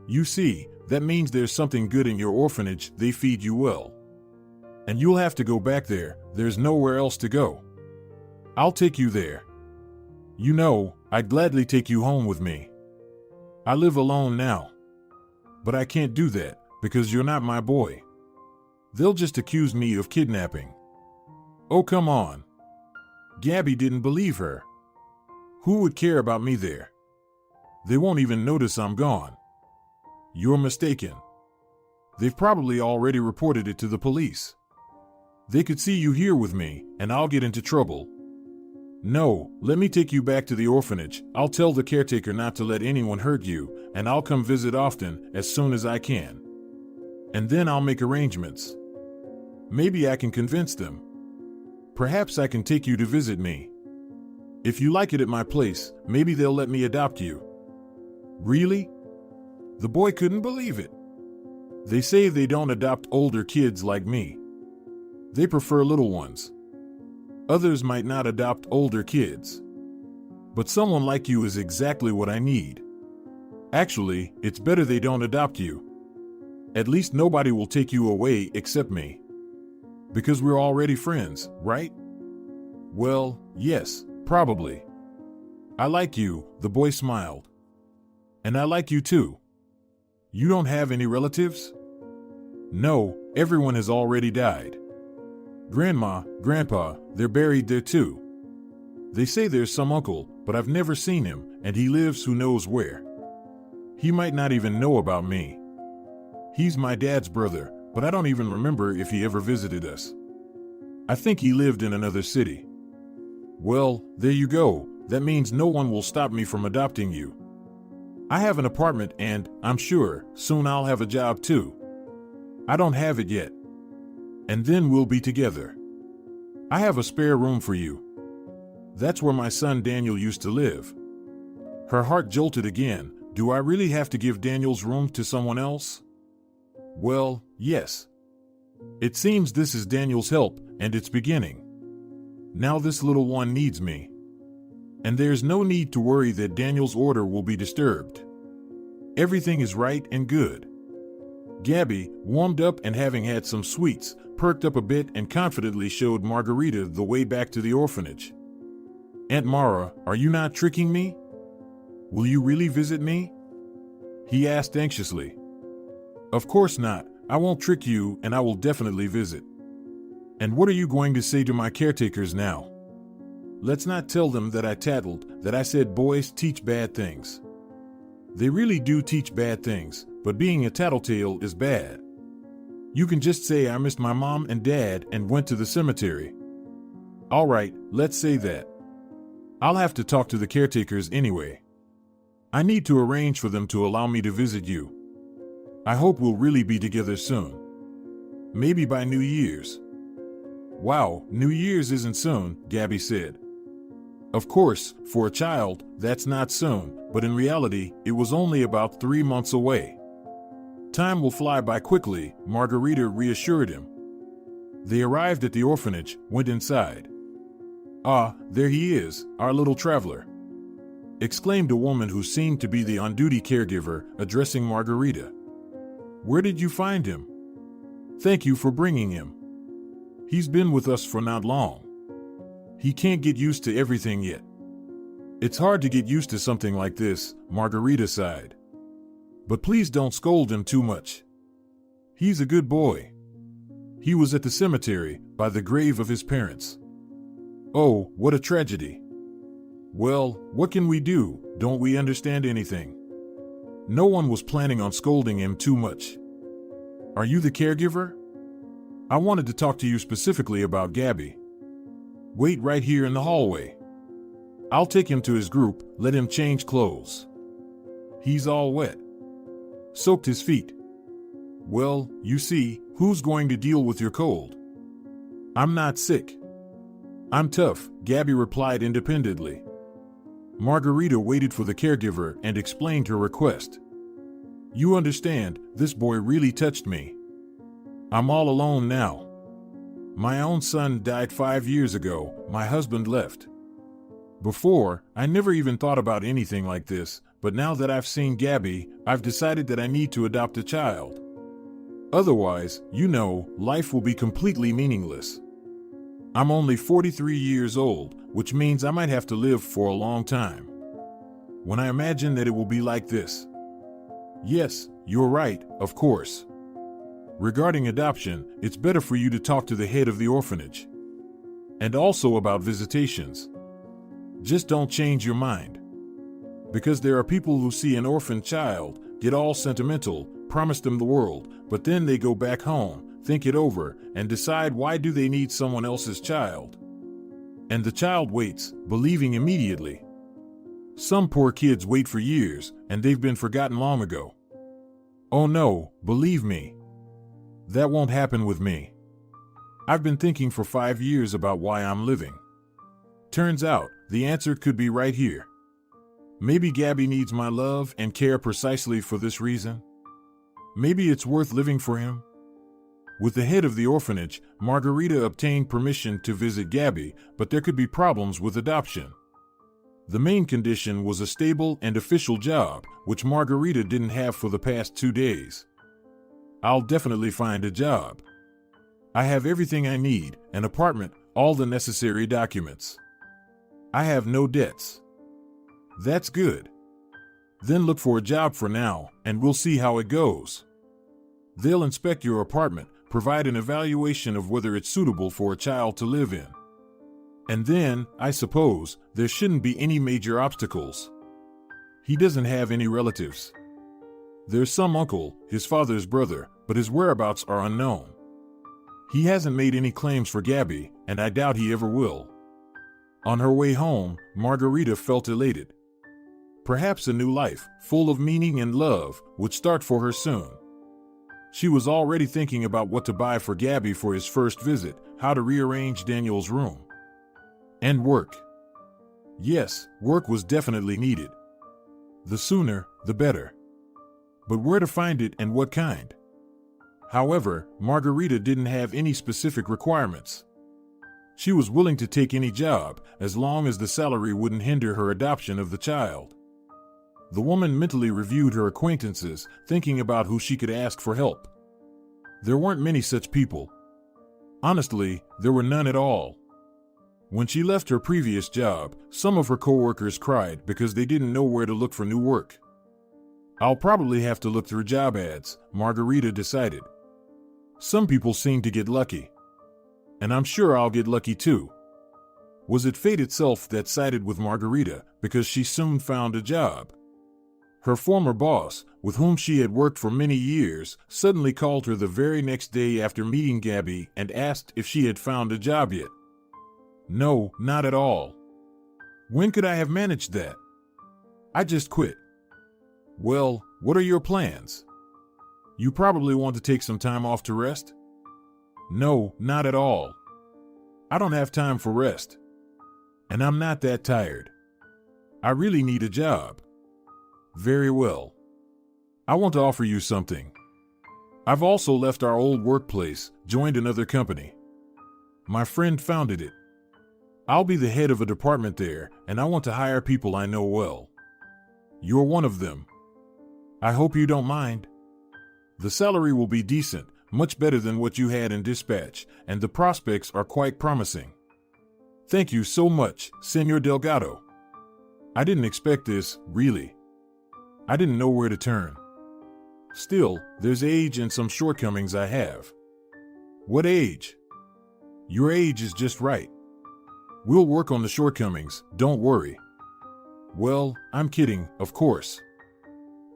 You see, that means there's something good in your orphanage, they feed you well. And you'll have to go back there, there's nowhere else to go. I'll take you there. You know, I'd gladly take you home with me. I live alone now. But I can't do that, because you're not my boy. They'll just accuse me of kidnapping. Oh, come on. Gabby didn't believe her. Who would care about me there? They won't even notice I'm gone. You're mistaken. They've probably already reported it to the police. They could see you here with me, and I'll get into trouble. No, let me take you back to the orphanage. I'll tell the caretaker not to let anyone hurt you, and I'll come visit often, as soon as I can. And then I'll make arrangements. Maybe I can convince them. Perhaps I can take you to visit me. If you like it at my place, maybe they'll let me adopt you. Really? The boy couldn't believe it. They say they don't adopt older kids like me. They prefer little ones. Others might not adopt older kids. But someone like you is exactly what I need. Actually, it's better they don't adopt you. At least nobody will take you away except me. Because we're already friends, right? Well, yes, probably. I like you, the boy smiled. And I like you too. You don't have any relatives? No, everyone has already died. Grandma, Grandpa, they're buried there too. They say there's some uncle, but I've never seen him, and he lives who knows where. He might not even know about me. He's my dad's brother, but I don't even remember if he ever visited us. I think he lived in another city. Well, there you go. That means no one will stop me from adopting you. I have an apartment and, I'm sure, soon I'll have a job too. I don't have it yet. And then we'll be together. I have a spare room for you. That's where my son Daniel used to live. Her heart jolted again. Do I really have to give Daniel's room to someone else? Well, yes. It seems this is Daniel's help, and it's beginning. Now this little one needs me. And there's no need to worry that Daniel's order will be disturbed. Everything is right and good. Gabby, warmed up and having had some sweets, perked up a bit and confidently showed Margarita the way back to the orphanage. Aunt Mara, are you not tricking me? Will you really visit me? He asked anxiously. Of course not. I won't trick you, and I will definitely visit. And what are you going to say to my caretakers now? Let's not tell them that I tattled, that I said boys teach bad things. They really do teach bad things, but being a tattletale is bad. You can just say I missed my mom and dad and went to the cemetery. All right, let's say that. I'll have to talk to the caretakers anyway. I need to arrange for them to allow me to visit you. I hope we'll really be together soon. Maybe by New Year's. Wow, New Year's isn't soon, Gabby said. Of course, for a child, that's not soon, but in reality, it was only about 3 months away. Time will fly by quickly, Margarita reassured him. They arrived at the orphanage, went inside. Ah, there he is, our little traveler. exclaimed a woman who seemed to be the on-duty caregiver, addressing Margarita. "Where did you find him? Thank you for bringing him. He's been with us for not long. He can't get used to everything yet." "It's hard to get used to something like this," Margarita sighed. "But please don't scold him too much. He's a good boy. He was at the cemetery, by the grave of his parents." "Oh, what a tragedy. Well, what can we do? Don't we understand anything?" No one was planning on scolding him too much. "Are you the caregiver? I wanted to talk to you specifically about Gabby." "Wait right here in the hallway. I'll take him to his group, let him change clothes. He's all wet. Soaked his feet. Well, you see, who's going to deal with your cold?" "I'm not sick. I'm tough," Gabby replied independently. Margarita waited for the caregiver and explained her request. "You understand, this boy really touched me. I'm all alone now. My own son died 5 years ago, my husband left. Before, I never even thought about anything like this, but now that I've seen Gabby, I've decided that I need to adopt a child. Otherwise, life will be completely meaningless. I'm only 43 years old, which means I might have to live for a long time. When I imagine that it will be like this." "Yes, you're right, of course. Regarding adoption, it's better for you to talk to the head of the orphanage. And also about visitations. Just don't change your mind. Because there are people who see an orphan child, get all sentimental, promise them the world, but then they go back home, think it over, and decide why do they need someone else's child. And the child waits, believing immediately. Some poor kids wait for years, and they've been forgotten long ago. Oh no, believe me. That won't happen with me. I've been thinking for 5 years about why I'm living. Turns out, the answer could be right here. Maybe Gabby needs my love and care precisely for this reason. Maybe it's worth living for him." With the head of the orphanage, Margarita obtained permission to visit Gabby, but there could be problems with adoption. The main condition was a stable and official job, which Margarita didn't have for the past 2 days. "I'll definitely find a job. I have everything I need, an apartment, all the necessary documents. I have no debts." "That's good. Then look for a job for now, and we'll see how it goes. They'll inspect your apartment, provide an evaluation of whether it's suitable for a child to live in. And then, I suppose, there shouldn't be any major obstacles. He doesn't have any relatives. There's some uncle, his father's brother, but his whereabouts are unknown. He hasn't made any claims for Gabby, and I doubt he ever will." On her way home, Margarita felt elated. Perhaps a new life, full of meaning and love, would start for her soon. She was already thinking about what to buy for Gabby for his first visit, how to rearrange Daniel's room. And work. Yes, work was definitely needed. The sooner, the better. But where to find it and what kind? However, Margarita didn't have any specific requirements. She was willing to take any job, as long as the salary wouldn't hinder her adoption of the child. The woman mentally reviewed her acquaintances, thinking about who she could ask for help. There weren't many such people. Honestly, there were none at all. When she left her previous job, some of her coworkers cried because they didn't know where to look for new work. "I'll probably have to look through job ads," Margarita decided. "Some people seem to get lucky. And I'm sure I'll get lucky too." Was it fate itself that sided with Margarita, because she soon found a job? Her former boss, with whom she had worked for many years, suddenly called her the very next day after meeting Gabby and asked if she had found a job yet. No, not at all. When could I have managed that? I just quit. Well, what are your plans? You probably want to take some time off to rest? No, not at all. I don't have time for rest. And I'm not that tired. I really need a job. Very well. I want to offer you something. I've also left our old workplace, joined another company. My friend founded it. I'll be the head of a department there, and I want to hire people I know well. You're one of them. I hope you don't mind. The salary will be decent, much better than what you had in dispatch, and the prospects are quite promising. Thank you so much, Senor Delgado. I didn't expect this, really. I didn't know where to turn. Still, there's age and some shortcomings I have. What age? Your age is just right. We'll work on the shortcomings, don't worry. Well, I'm kidding, of course.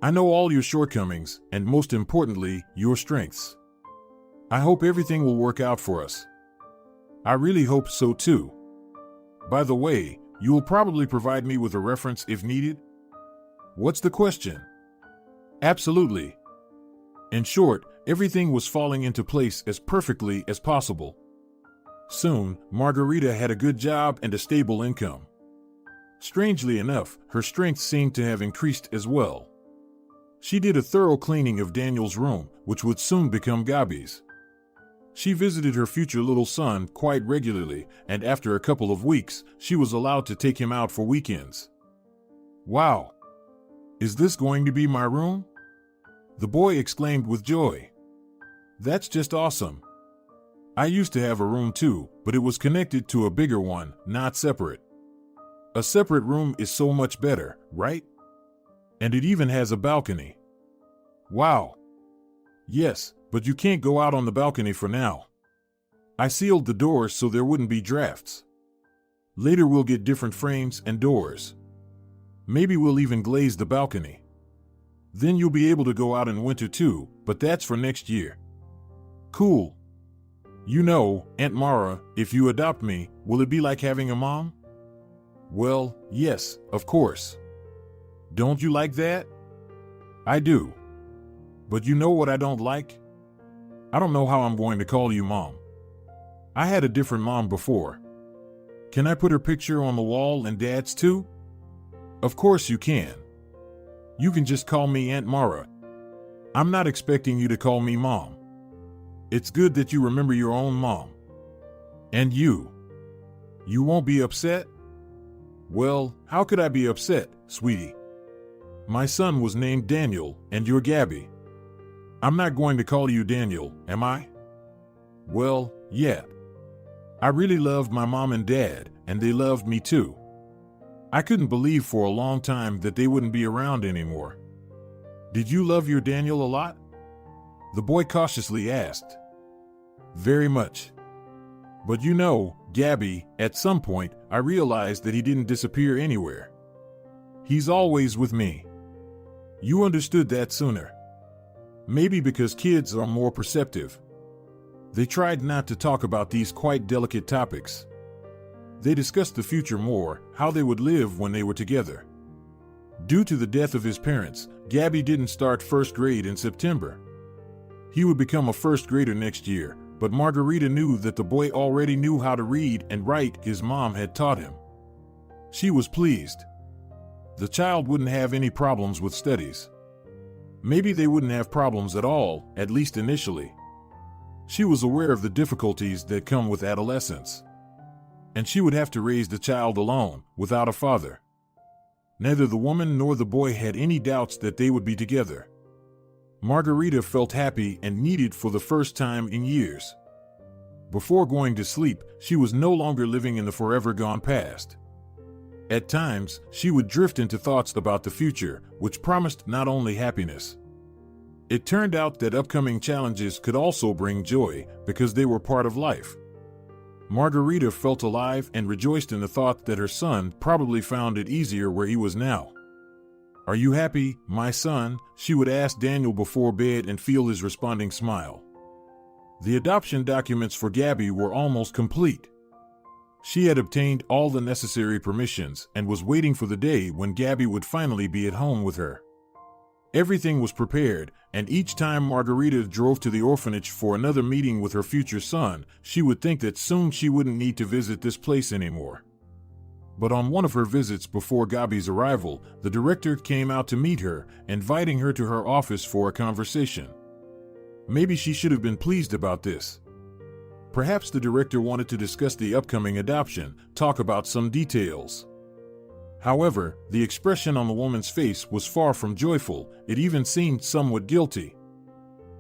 I know all your shortcomings, and most importantly, your strengths. I hope everything will work out for us. I really hope so too. By the way, you will probably provide me with a reference if needed? What's the question? Absolutely. In short, everything was falling into place as perfectly as possible. Soon, Margarita had a good job and a stable income. Strangely enough, her strength seemed to have increased as well. She did a thorough cleaning of Daniel's room, which would soon become Gabi's. She visited her future little son quite regularly, and after a couple of weeks, she was allowed to take him out for weekends. Wow! Is this going to be my room? The boy exclaimed with joy. That's just awesome. I used to have a room too, but it was connected to a bigger one, not separate. A separate room is so much better, right? And it even has a balcony. Wow! Yes, but you can't go out on the balcony for now. I sealed the doors so there wouldn't be drafts. Later we'll get different frames and doors. Maybe we'll even glaze the balcony. Then you'll be able to go out in winter too, but that's for next year. Cool. You know, Aunt Mara, if you adopt me, will it be like having a mom? Well, yes, of course. Don't you like that? I do. But you know what I don't like? I don't know how I'm going to call you Mom. I had a different mom before. Can I put her picture on the wall and Dad's too? Of course you can. You can just call me Aunt Mara. I'm not expecting you to call me Mom. It's good that you remember your own mom. And you. You won't be upset? Well, how could I be upset, sweetie? My son was named Daniel, and you're Gabi. I'm not going to call you Daniel, am I? Well, yeah. I really loved my mom and dad, and they loved me too. I couldn't believe for a long time that they wouldn't be around anymore. Did you love your Daniel a lot? The boy cautiously asked. Very much. But you know, Gabi, at some point, I realized that he didn't disappear anywhere. He's always with me. You understood that sooner. Maybe because kids are more perceptive. They tried not to talk about these quite delicate topics. They discussed the future more, how they would live when they were together. Due to the death of his parents, Gabi didn't start first grade in September. He would become a first grader next year, but Margarita knew that the boy already knew how to read and write his mom had taught him. She was pleased. The child wouldn't have any problems with studies. Maybe they wouldn't have problems at all, at least initially. She was aware of the difficulties that come with adolescence. And she would have to raise the child alone, without a father. Neither the woman nor the boy had any doubts that they would be together. Margarita felt happy and needed for the first time in years. Before going to sleep, she was no longer living in the forever gone past. At times, she would drift into thoughts about the future, which promised not only happiness. It turned out that upcoming challenges could also bring joy, because they were part of life. Margarita felt alive and rejoiced in the thought that her son probably found it easier where he was now. "Are you happy, my son?" she would ask Daniel before bed and feel his responding smile. The adoption documents for Gabi were almost complete. She had obtained all the necessary permissions and was waiting for the day when Gabi would finally be at home with her. Everything was prepared, and each time Margarita drove to the orphanage for another meeting with her future son, she would think that soon she wouldn't need to visit this place anymore. But on one of her visits before Gabi's arrival, the director came out to meet her, inviting her to her office for a conversation. Maybe she should have been pleased about this. Perhaps the director wanted to discuss the upcoming adoption, talk about some details. However, the expression on the woman's face was far from joyful, it even seemed somewhat guilty.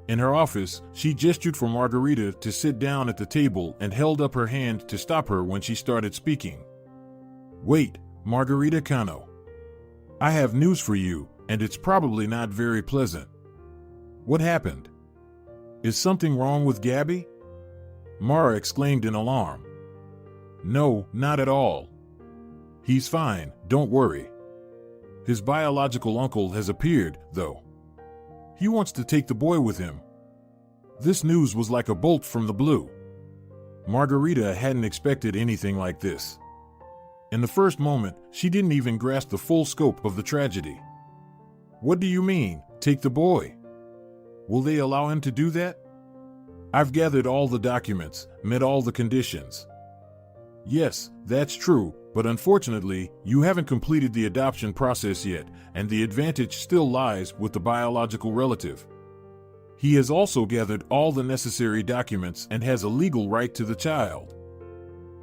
In her office, she gestured for Margarita to sit down at the table and held up her hand to stop her when she started speaking. "Wait, Margarita Cano. I have news for you, and it's probably not very pleasant." "What happened? Is something wrong with Gabby?" Mara exclaimed in alarm. "No, not at all. He's fine, don't worry. His biological uncle has appeared, though. He wants to take the boy with him." This news was like a bolt from the blue. Margarita hadn't expected anything like this. In the first moment, she didn't even grasp the full scope of the tragedy. "What do you mean, take the boy? Will they allow him to do that? I've gathered all the documents, met all the conditions." "Yes, that's true, but unfortunately, you haven't completed the adoption process yet, and the advantage still lies with the biological relative. He has also gathered all the necessary documents and has a legal right to the child."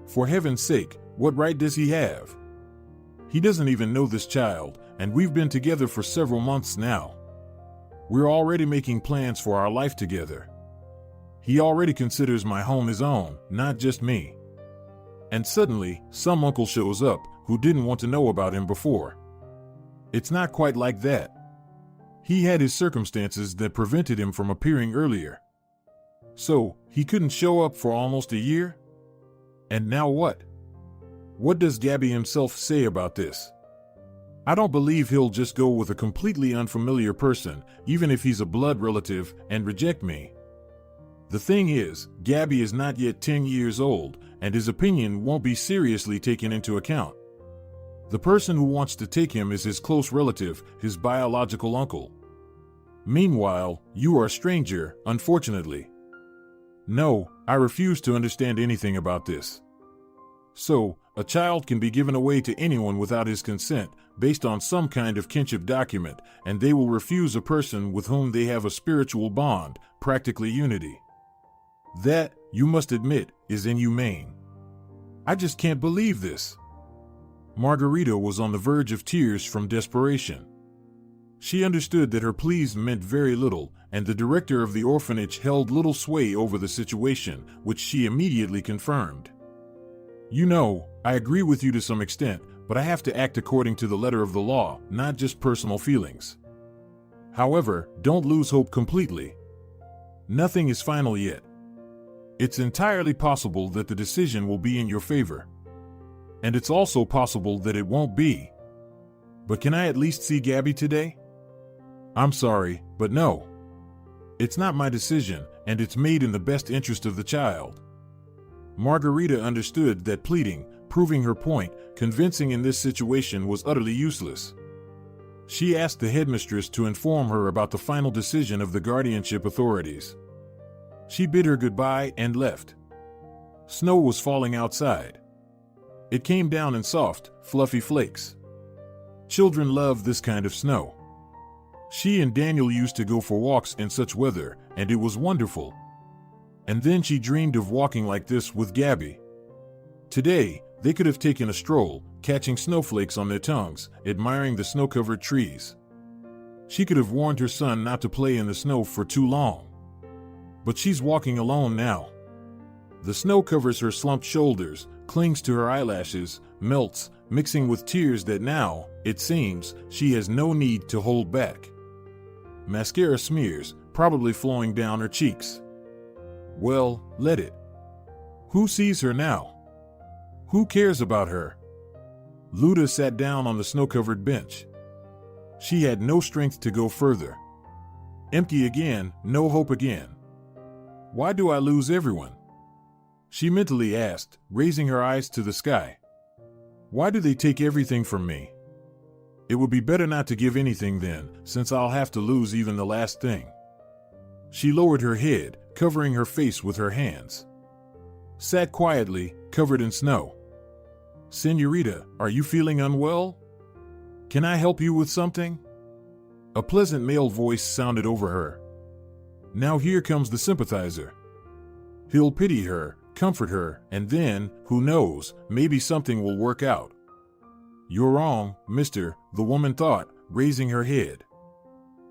"For heaven's sake, what right does he have? He doesn't even know this child, and we've been together for several months now. We're already making plans for our life together. He already considers my home his own, not just me." And suddenly, some uncle shows up who didn't want to know about him before. It's not quite like that. He had his circumstances that prevented him from appearing earlier. So, he couldn't show up for almost a year? And now what? What does Gabby himself say about this? "I don't believe he'll just go with a completely unfamiliar person, even if he's a blood relative, and reject me. The thing is, Gabby is not yet 10 years old, and his opinion won't be seriously taken into account. The person who wants to take him is his close relative, his biological uncle. Meanwhile, you are a stranger, unfortunately. No, I refuse to understand anything about this. So, a child can be given away to anyone without his consent, based on some kind of kinship document, and they will refuse a person with whom they have a spiritual bond, practically unity. That, you must admit, is inhumane. I just can't believe this." Margarita was on the verge of tears from desperation. She understood that her pleas meant very little, and the director of the orphanage held little sway over the situation, which she immediately confirmed. "You know, I agree with you to some extent, but I have to act according to the letter of the law, not just personal feelings. However, don't lose hope completely. Nothing is final yet. It's entirely possible that the decision will be in your favor. And it's also possible that it won't be. But can I at least see Gabby today? I'm sorry, but no. It's not my decision, and it's made in the best interest of the child." Margarita understood that pleading, proving her point, convincing in this situation was utterly useless. She asked the headmistress to inform her about the final decision of the guardianship authorities. She bid her goodbye and left. Snow was falling outside. It came down in soft, fluffy flakes. Children love this kind of snow. She and Daniel used to go for walks in such weather, and it was wonderful. And then she dreamed of walking like this with Gabby. Today, they could have taken a stroll, catching snowflakes on their tongues, admiring the snow-covered trees. She could have warned her son not to play in the snow for too long. But she's walking alone now. The snow covers her slumped shoulders, clings to her eyelashes, melts, mixing with tears that now, it seems, she has no need to hold back. Mascara smears, probably flowing down her cheeks. Well, let it. Who sees her now? Who cares about her? Luda sat down on the snow-covered bench. She had no strength to go further. Empty again, no hope again. Why do I lose everyone? She mentally asked, raising her eyes to the sky. Why do they take everything from me? It would be better not to give anything then, since I'll have to lose even the last thing. She lowered her head, covering her face with her hands. Sat quietly, covered in snow. Señorita, are you feeling unwell? Can I help you with something? A pleasant male voice sounded over her. Now here comes the sympathizer. He'll pity her, comfort her, and then, who knows, maybe something will work out. You're wrong, mister, the woman thought, raising her head.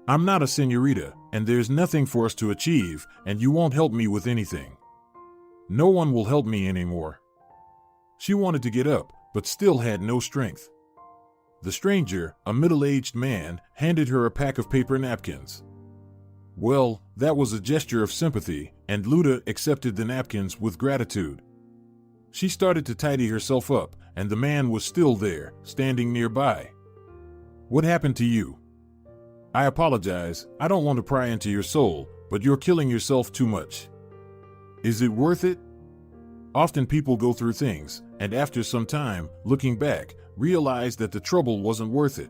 I'm not a señorita, and there's nothing for us to achieve, and you won't help me with anything. No one will help me anymore. She wanted to get up, but still had no strength. The stranger, a middle-aged man, handed her a pack of paper napkins. Well, that was a gesture of sympathy, and Luda accepted the napkins with gratitude. She started to tidy herself up, and the man was still there, standing nearby. What happened to you? I apologize, I don't want to pry into your soul, but you're killing yourself too much. Is it worth it? Often people go through things, and after some time, looking back, realize that the trouble wasn't worth it.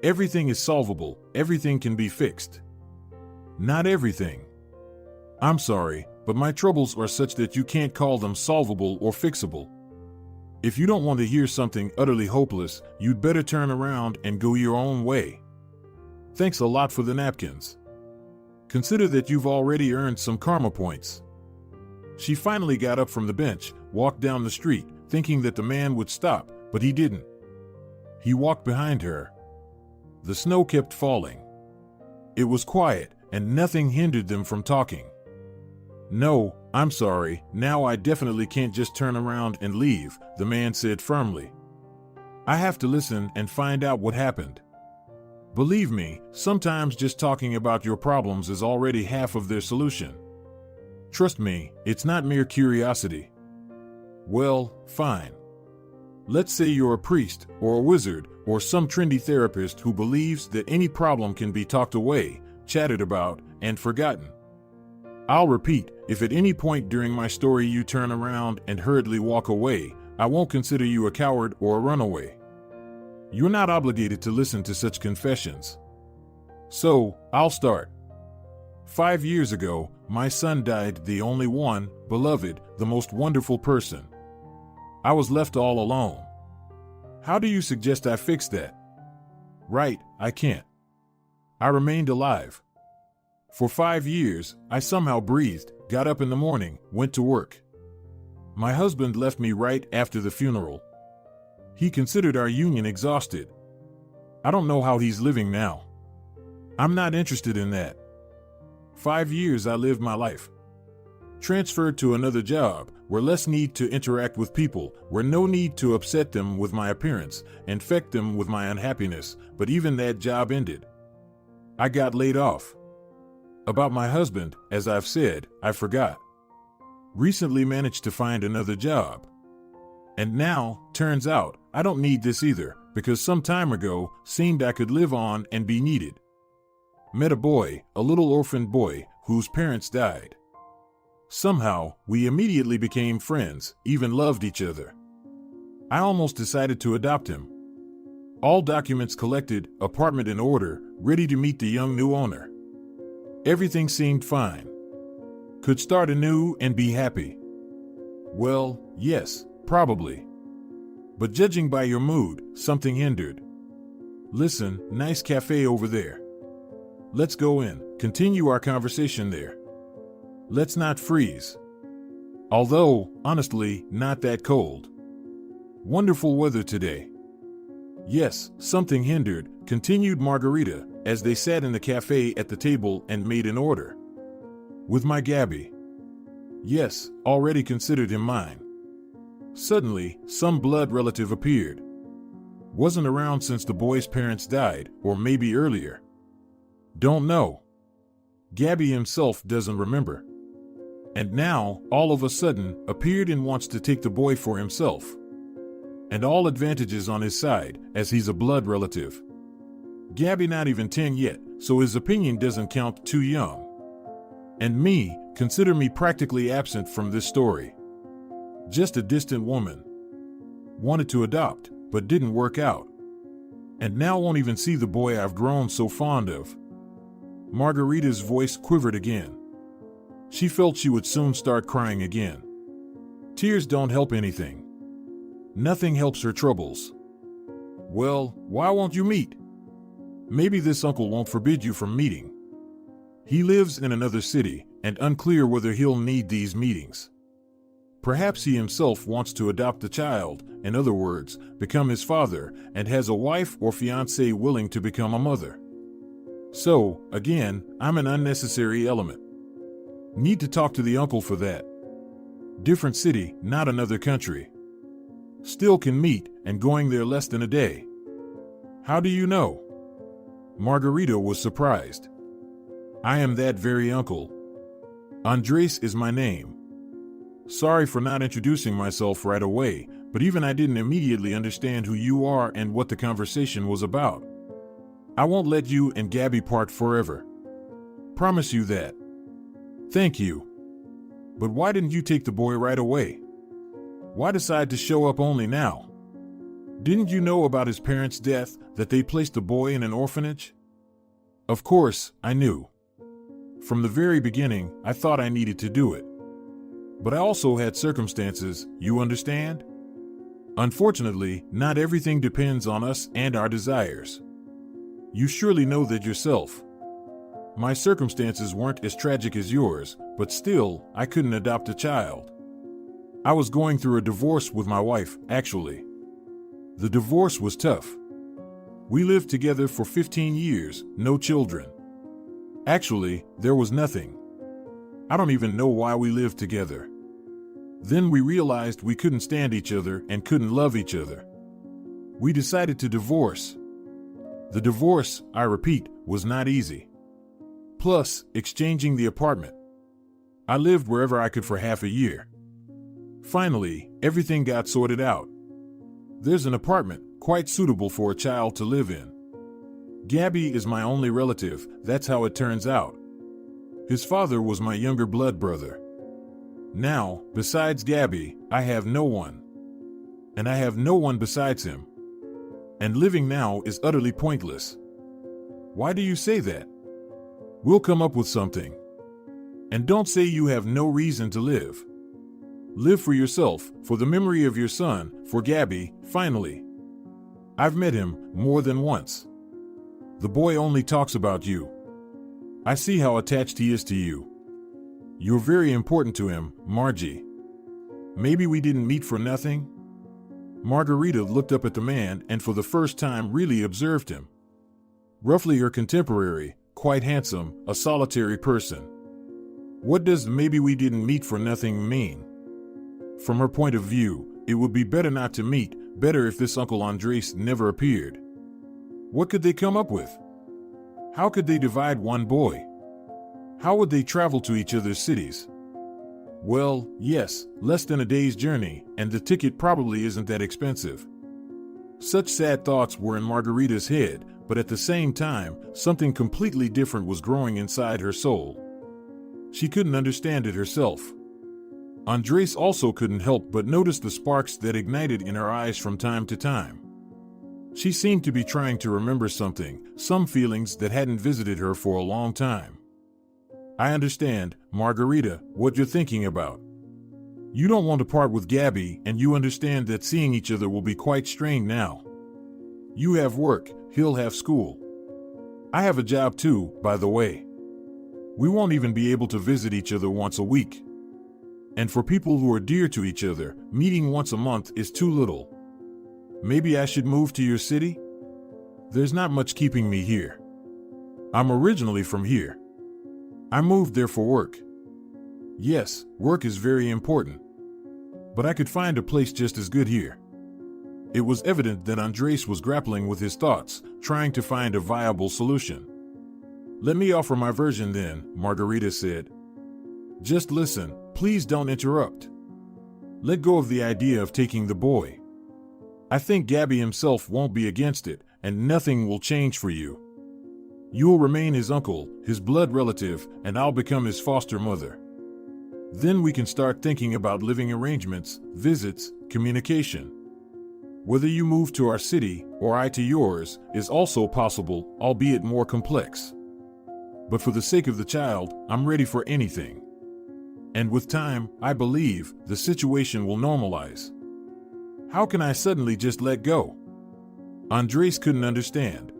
Everything is solvable, everything can be fixed. Not everything. I'm sorry, but my troubles are such that you can't call them solvable or fixable. If you don't want to hear something utterly hopeless, you'd better turn around and go your own way. Thanks a lot for the napkins. Consider that you've already earned some karma points. She finally got up from the bench, walked down the street, thinking that the man would stop, but he didn't. He walked behind her. The snow kept falling. It was quiet, and nothing hindered them from talking. No, I'm sorry, now I definitely can't just turn around and leave, the man said firmly. I have to listen and find out what happened. Believe me, sometimes just talking about your problems is already half of their solution. Trust me, it's not mere curiosity. Well, fine. Let's say you're a priest, or a wizard, or some trendy therapist who believes that any problem can be talked away, chatted about, and forgotten. I'll repeat, if at any point during my story you turn around and hurriedly walk away, I won't consider you a coward or a runaway. You're not obligated to listen to such confessions. So, I'll start. 5 years ago, my son died, the only one, beloved, the most wonderful person. I was left all alone. How do you suggest I fix that? Right, I can't. I remained alive. For 5 years, I somehow breathed, got up in the morning, went to work. My husband left me right after the funeral. He considered our union exhausted. I don't know how he's living now. I'm not interested in that. 5 years I lived my life. Transferred to another job, where less need to interact with people, where no need to upset them with my appearance, infect them with my unhappiness, but even that job ended. I got laid off. About my husband, as I've said, I forgot. Recently managed to find another job. And now, turns out, I don't need this either, because some time ago, seemed I could live on and be needed. Met a boy, a little orphaned boy, whose parents died. Somehow, we immediately became friends, even loved each other. I almost decided to adopt him. All documents collected, apartment in order, ready to meet the young new owner. Everything seemed fine. Could start anew and be happy. Well, yes, probably. But judging by your mood, something hindered. Listen, nice cafe over there. Let's go in, continue our conversation there. Let's not freeze. Although, honestly, not that cold. Wonderful weather today. Yes, something hindered, continued Margarita, as they sat in the cafe at the table and made an order. With my Gabby. Yes, already considered him mine. Suddenly, some blood relative appeared. Wasn't around since the boy's parents died, or maybe earlier. Don't know. Gabby himself doesn't remember. And now, all of a sudden, appeared and wants to take the boy for himself. And all advantages on his side, as he's a blood relative. Gabby not even 10 yet, so his opinion doesn't count, too young. And me, consider me practically absent from this story. Just a distant woman. Wanted to adopt, but didn't work out. And now won't even see the boy I've grown so fond of. Margarita's voice quivered again. She felt she would soon start crying again. Tears don't help anything. Nothing helps her troubles. Well, why won't you meet? Maybe this uncle won't forbid you from meeting. He lives in another city, and unclear whether he'll need these meetings. Perhaps he himself wants to adopt the child, in other words, become his father, and has a wife or fiancée willing to become a mother. So, again, I'm an unnecessary element. Need to talk to the uncle for that. Different city, not another country. Still can meet, and going there less than a day. How do you know? Margarita was surprised. I am that very uncle. Andres is my name. Sorry for not introducing myself right away, but even I didn't immediately understand who you are and what the conversation was about. I won't let you and Gabby part forever. Promise you that. Thank you. But why didn't you take the boy right away? Why decide to show up only now? Didn't you know about his parents' death, that they placed the boy in an orphanage? Of course, I knew. From the very beginning, I thought I needed to do it. But I also had circumstances, you understand? Unfortunately, not everything depends on us and our desires. You surely know that yourself. My circumstances weren't as tragic as yours, but still, I couldn't adopt a child. I was going through a divorce with my wife, actually. The divorce was tough. We lived together for 15 years, no children. Actually, there was nothing. I don't even know why we lived together. Then we realized we couldn't stand each other and couldn't love each other. We decided to divorce. The divorce, I repeat, was not easy. Plus, exchanging the apartment. I lived wherever I could for half a year. Finally, everything got sorted out. There's an apartment, quite suitable for a child to live in. Gabby is my only relative, that's how it turns out. His father was my younger blood brother. Now, besides Gabby, I have no one. And I have no one besides him. And living now is utterly pointless. Why do you say that? We'll come up with something. And don't say you have no reason to live. Live for yourself, for the memory of your son, for Gabby, finally. I've met him more than once. The boy only talks about you. I see how attached he is to you. You're very important to him, Margie. Maybe we didn't meet for nothing? Margarita looked up at the man and for the first time really observed him. Roughly her contemporary, quite handsome, a solitary person. What does maybe we didn't meet for nothing mean? From her point of view, it would be better not to meet, better if this Uncle Andres never appeared. What could they come up with? How could they divide one boy? How would they travel to each other's cities? Well, yes, less than a day's journey, and the ticket probably isn't that expensive. Such sad thoughts were in Margarita's head, but at the same time, something completely different was growing inside her soul. She couldn't understand it herself. Andres also couldn't help but notice the sparks that ignited in her eyes from time to time. She seemed to be trying to remember something, some feelings that hadn't visited her for a long time. I understand, Margarita, what you're thinking about. You don't want to part with Gabby, and you understand that seeing each other will be quite strained now. You have work, he'll have school. I have a job too, by the way. We won't even be able to visit each other once a week. And for people who are dear to each other, meeting once a month is too little. Maybe I should move to your city? There's not much keeping me here. I'm originally from here. I moved there for work. Yes, work is very important. But I could find a place just as good here. It was evident that Andres was grappling with his thoughts, trying to find a viable solution. Let me offer my version then, Margarita said. Just listen, please don't interrupt. Let go of the idea of taking the boy. I think Gabby himself won't be against it, and nothing will change for you. You'll remain his uncle, his blood relative, and I'll become his foster mother. Then we can start thinking about living arrangements, visits, communication. Whether you move to our city, or I to yours, is also possible, albeit more complex. But for the sake of the child, I'm ready for anything. And with time, I believe, the situation will normalize. How can I suddenly just let go? Andres couldn't understand.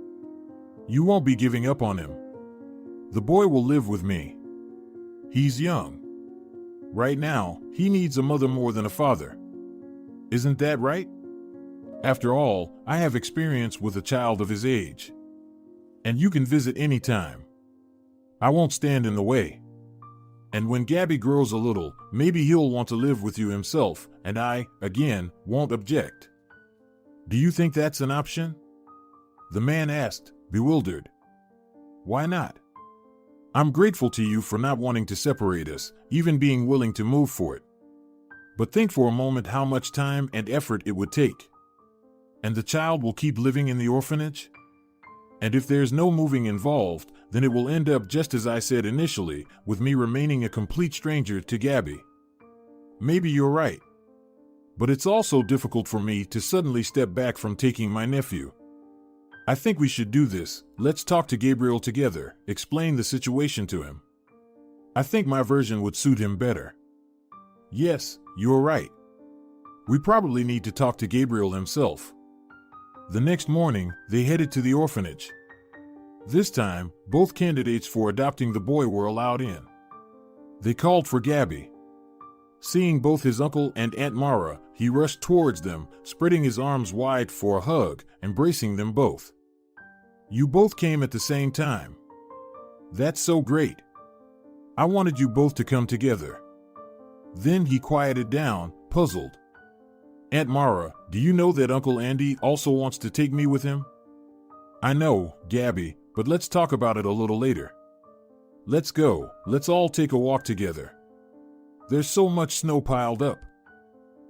You won't be giving up on him. The boy will live with me. He's young. Right now, he needs a mother more than a father. Isn't that right? After all, I have experience with a child of his age. And you can visit anytime. I won't stand in the way. And when Gabby grows a little, maybe he'll want to live with you himself, and I, again, won't object. Do you think that's an option? The man asked, bewildered. Why not? I'm grateful to you for not wanting to separate us, even being willing to move for it. But think for a moment how much time and effort it would take. And the child will keep living in the orphanage? And if there's no moving involved, then it will end up just as I said initially, with me remaining a complete stranger to Gabby. Maybe you're right. But it's also difficult for me to suddenly step back from taking my nephew. I think we should do this. Let's talk to Gabriel together, explain the situation to him. I think my version would suit him better. Yes, you're right. We probably need to talk to Gabriel himself. The next morning, they headed to the orphanage. This time, both candidates for adopting the boy were allowed in. They called for Gabby. Seeing both his uncle and Aunt Mara, he rushed towards them, spreading his arms wide for a hug, embracing them both. You both came at the same time. That's so great. I wanted you both to come together. Then he quieted down, puzzled. Aunt Mara, do you know that Uncle Andy also wants to take me with him? I know, Gabby, but let's talk about it a little later. Let's go, let's all take a walk together. There's so much snow piled up.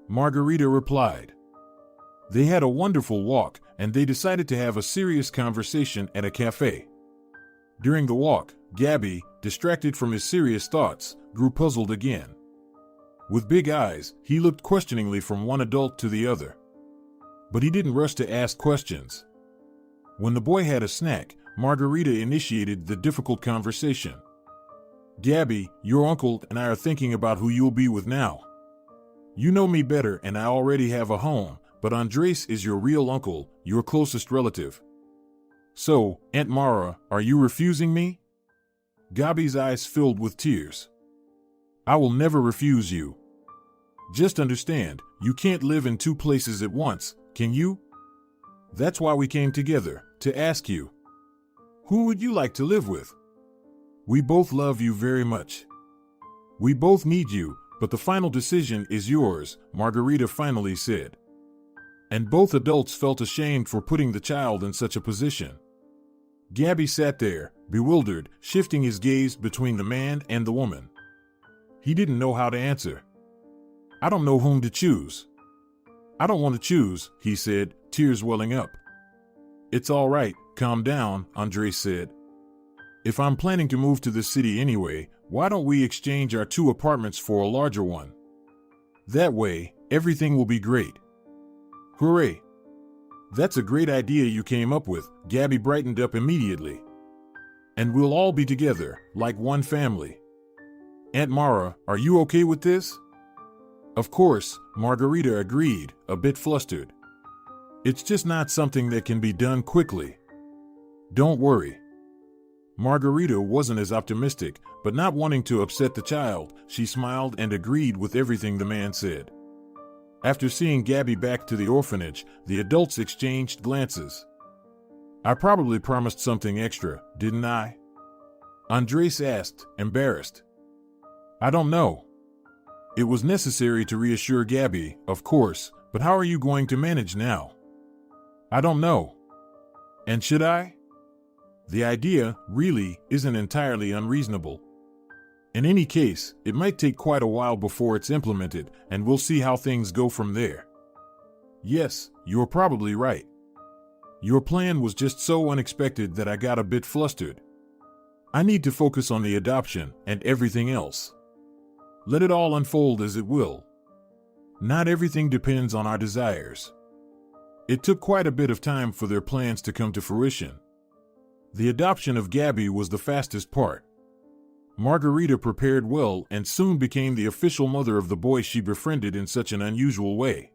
Margarita replied. They had a wonderful walk, and they decided to have a serious conversation at a cafe. During the walk, Gabby, distracted from his serious thoughts, grew puzzled again. With big eyes, he looked questioningly from one adult to the other. But he didn't rush to ask questions. When the boy had a snack, Margarita initiated the difficult conversation. Gabby, your uncle and I are thinking about who you'll be with now. You know me better and I already have a home, but Andres is your real uncle, your closest relative. So, Aunt Mara, are you refusing me? Gabby's eyes filled with tears. I will never refuse you. Just understand, you can't live in two places at once, can you? That's why we came together, to ask you. Who would you like to live with? We both love you very much. We both need you, but the final decision is yours, Margarita finally said. And both adults felt ashamed for putting the child in such a position. Gabby sat there, bewildered, shifting his gaze between the man and the woman. He didn't know how to answer. I don't know whom to choose. I don't want to choose, he said, tears welling up. It's all right, calm down, Andres said. If I'm planning to move to the city anyway, why don't we exchange our 2 apartments for a larger one? That way, everything will be great. Hooray! That's a great idea you came up with, Gabby brightened up immediately. And we'll all be together, like one family. Aunt Mara, are you okay with this? Of course, Margarita agreed, a bit flustered. It's just not something that can be done quickly. Don't worry. Margarita wasn't as optimistic, but not wanting to upset the child, she smiled and agreed with everything the man said. After seeing Gabby back to the orphanage, the adults exchanged glances. I probably promised something extra, didn't I? Andres asked, embarrassed. I don't know. It was necessary to reassure Gabby, of course, but how are you going to manage now? I don't know. And should I? The idea, really, isn't entirely unreasonable. In any case, it might take quite a while before it's implemented, and we'll see how things go from there. Yes, you're probably right. Your plan was just so unexpected that I got a bit flustered. I need to focus on the adoption and everything else. Let it all unfold as it will. Not everything depends on our desires. It took quite a bit of time for their plans to come to fruition. The adoption of Gabby was the fastest part. Margarita prepared well and soon became the official mother of the boy she befriended in such an unusual way.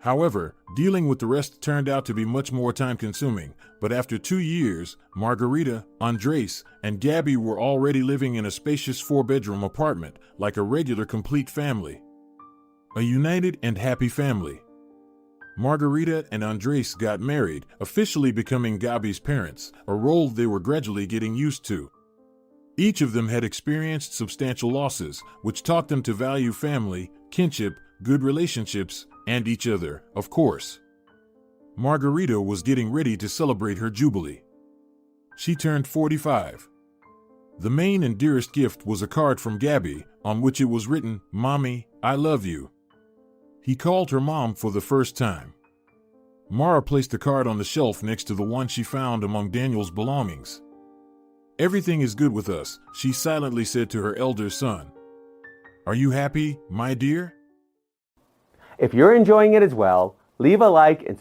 However, dealing with the rest turned out to be much more time-consuming, but after 2 years, Margarita, Andres, and Gabby were already living in a spacious 4-bedroom apartment, like a regular complete family. A united and happy family. Margarita and Andres got married, officially becoming Gabby's parents, a role they were gradually getting used to. Each of them had experienced substantial losses, which taught them to value family, kinship, good relationships, and each other, of course. Margarita was getting ready to celebrate her jubilee. She turned 45. The main and dearest gift was a card from Gabby, on which it was written, "Mommy, I love you." He called her mom for the first time. Mara placed the card on the shelf next to the one she found among Daniel's belongings. "Everything is good with us," she silently said to her elder son. "Are you happy, my dear?" If you're enjoying it as well, leave a like and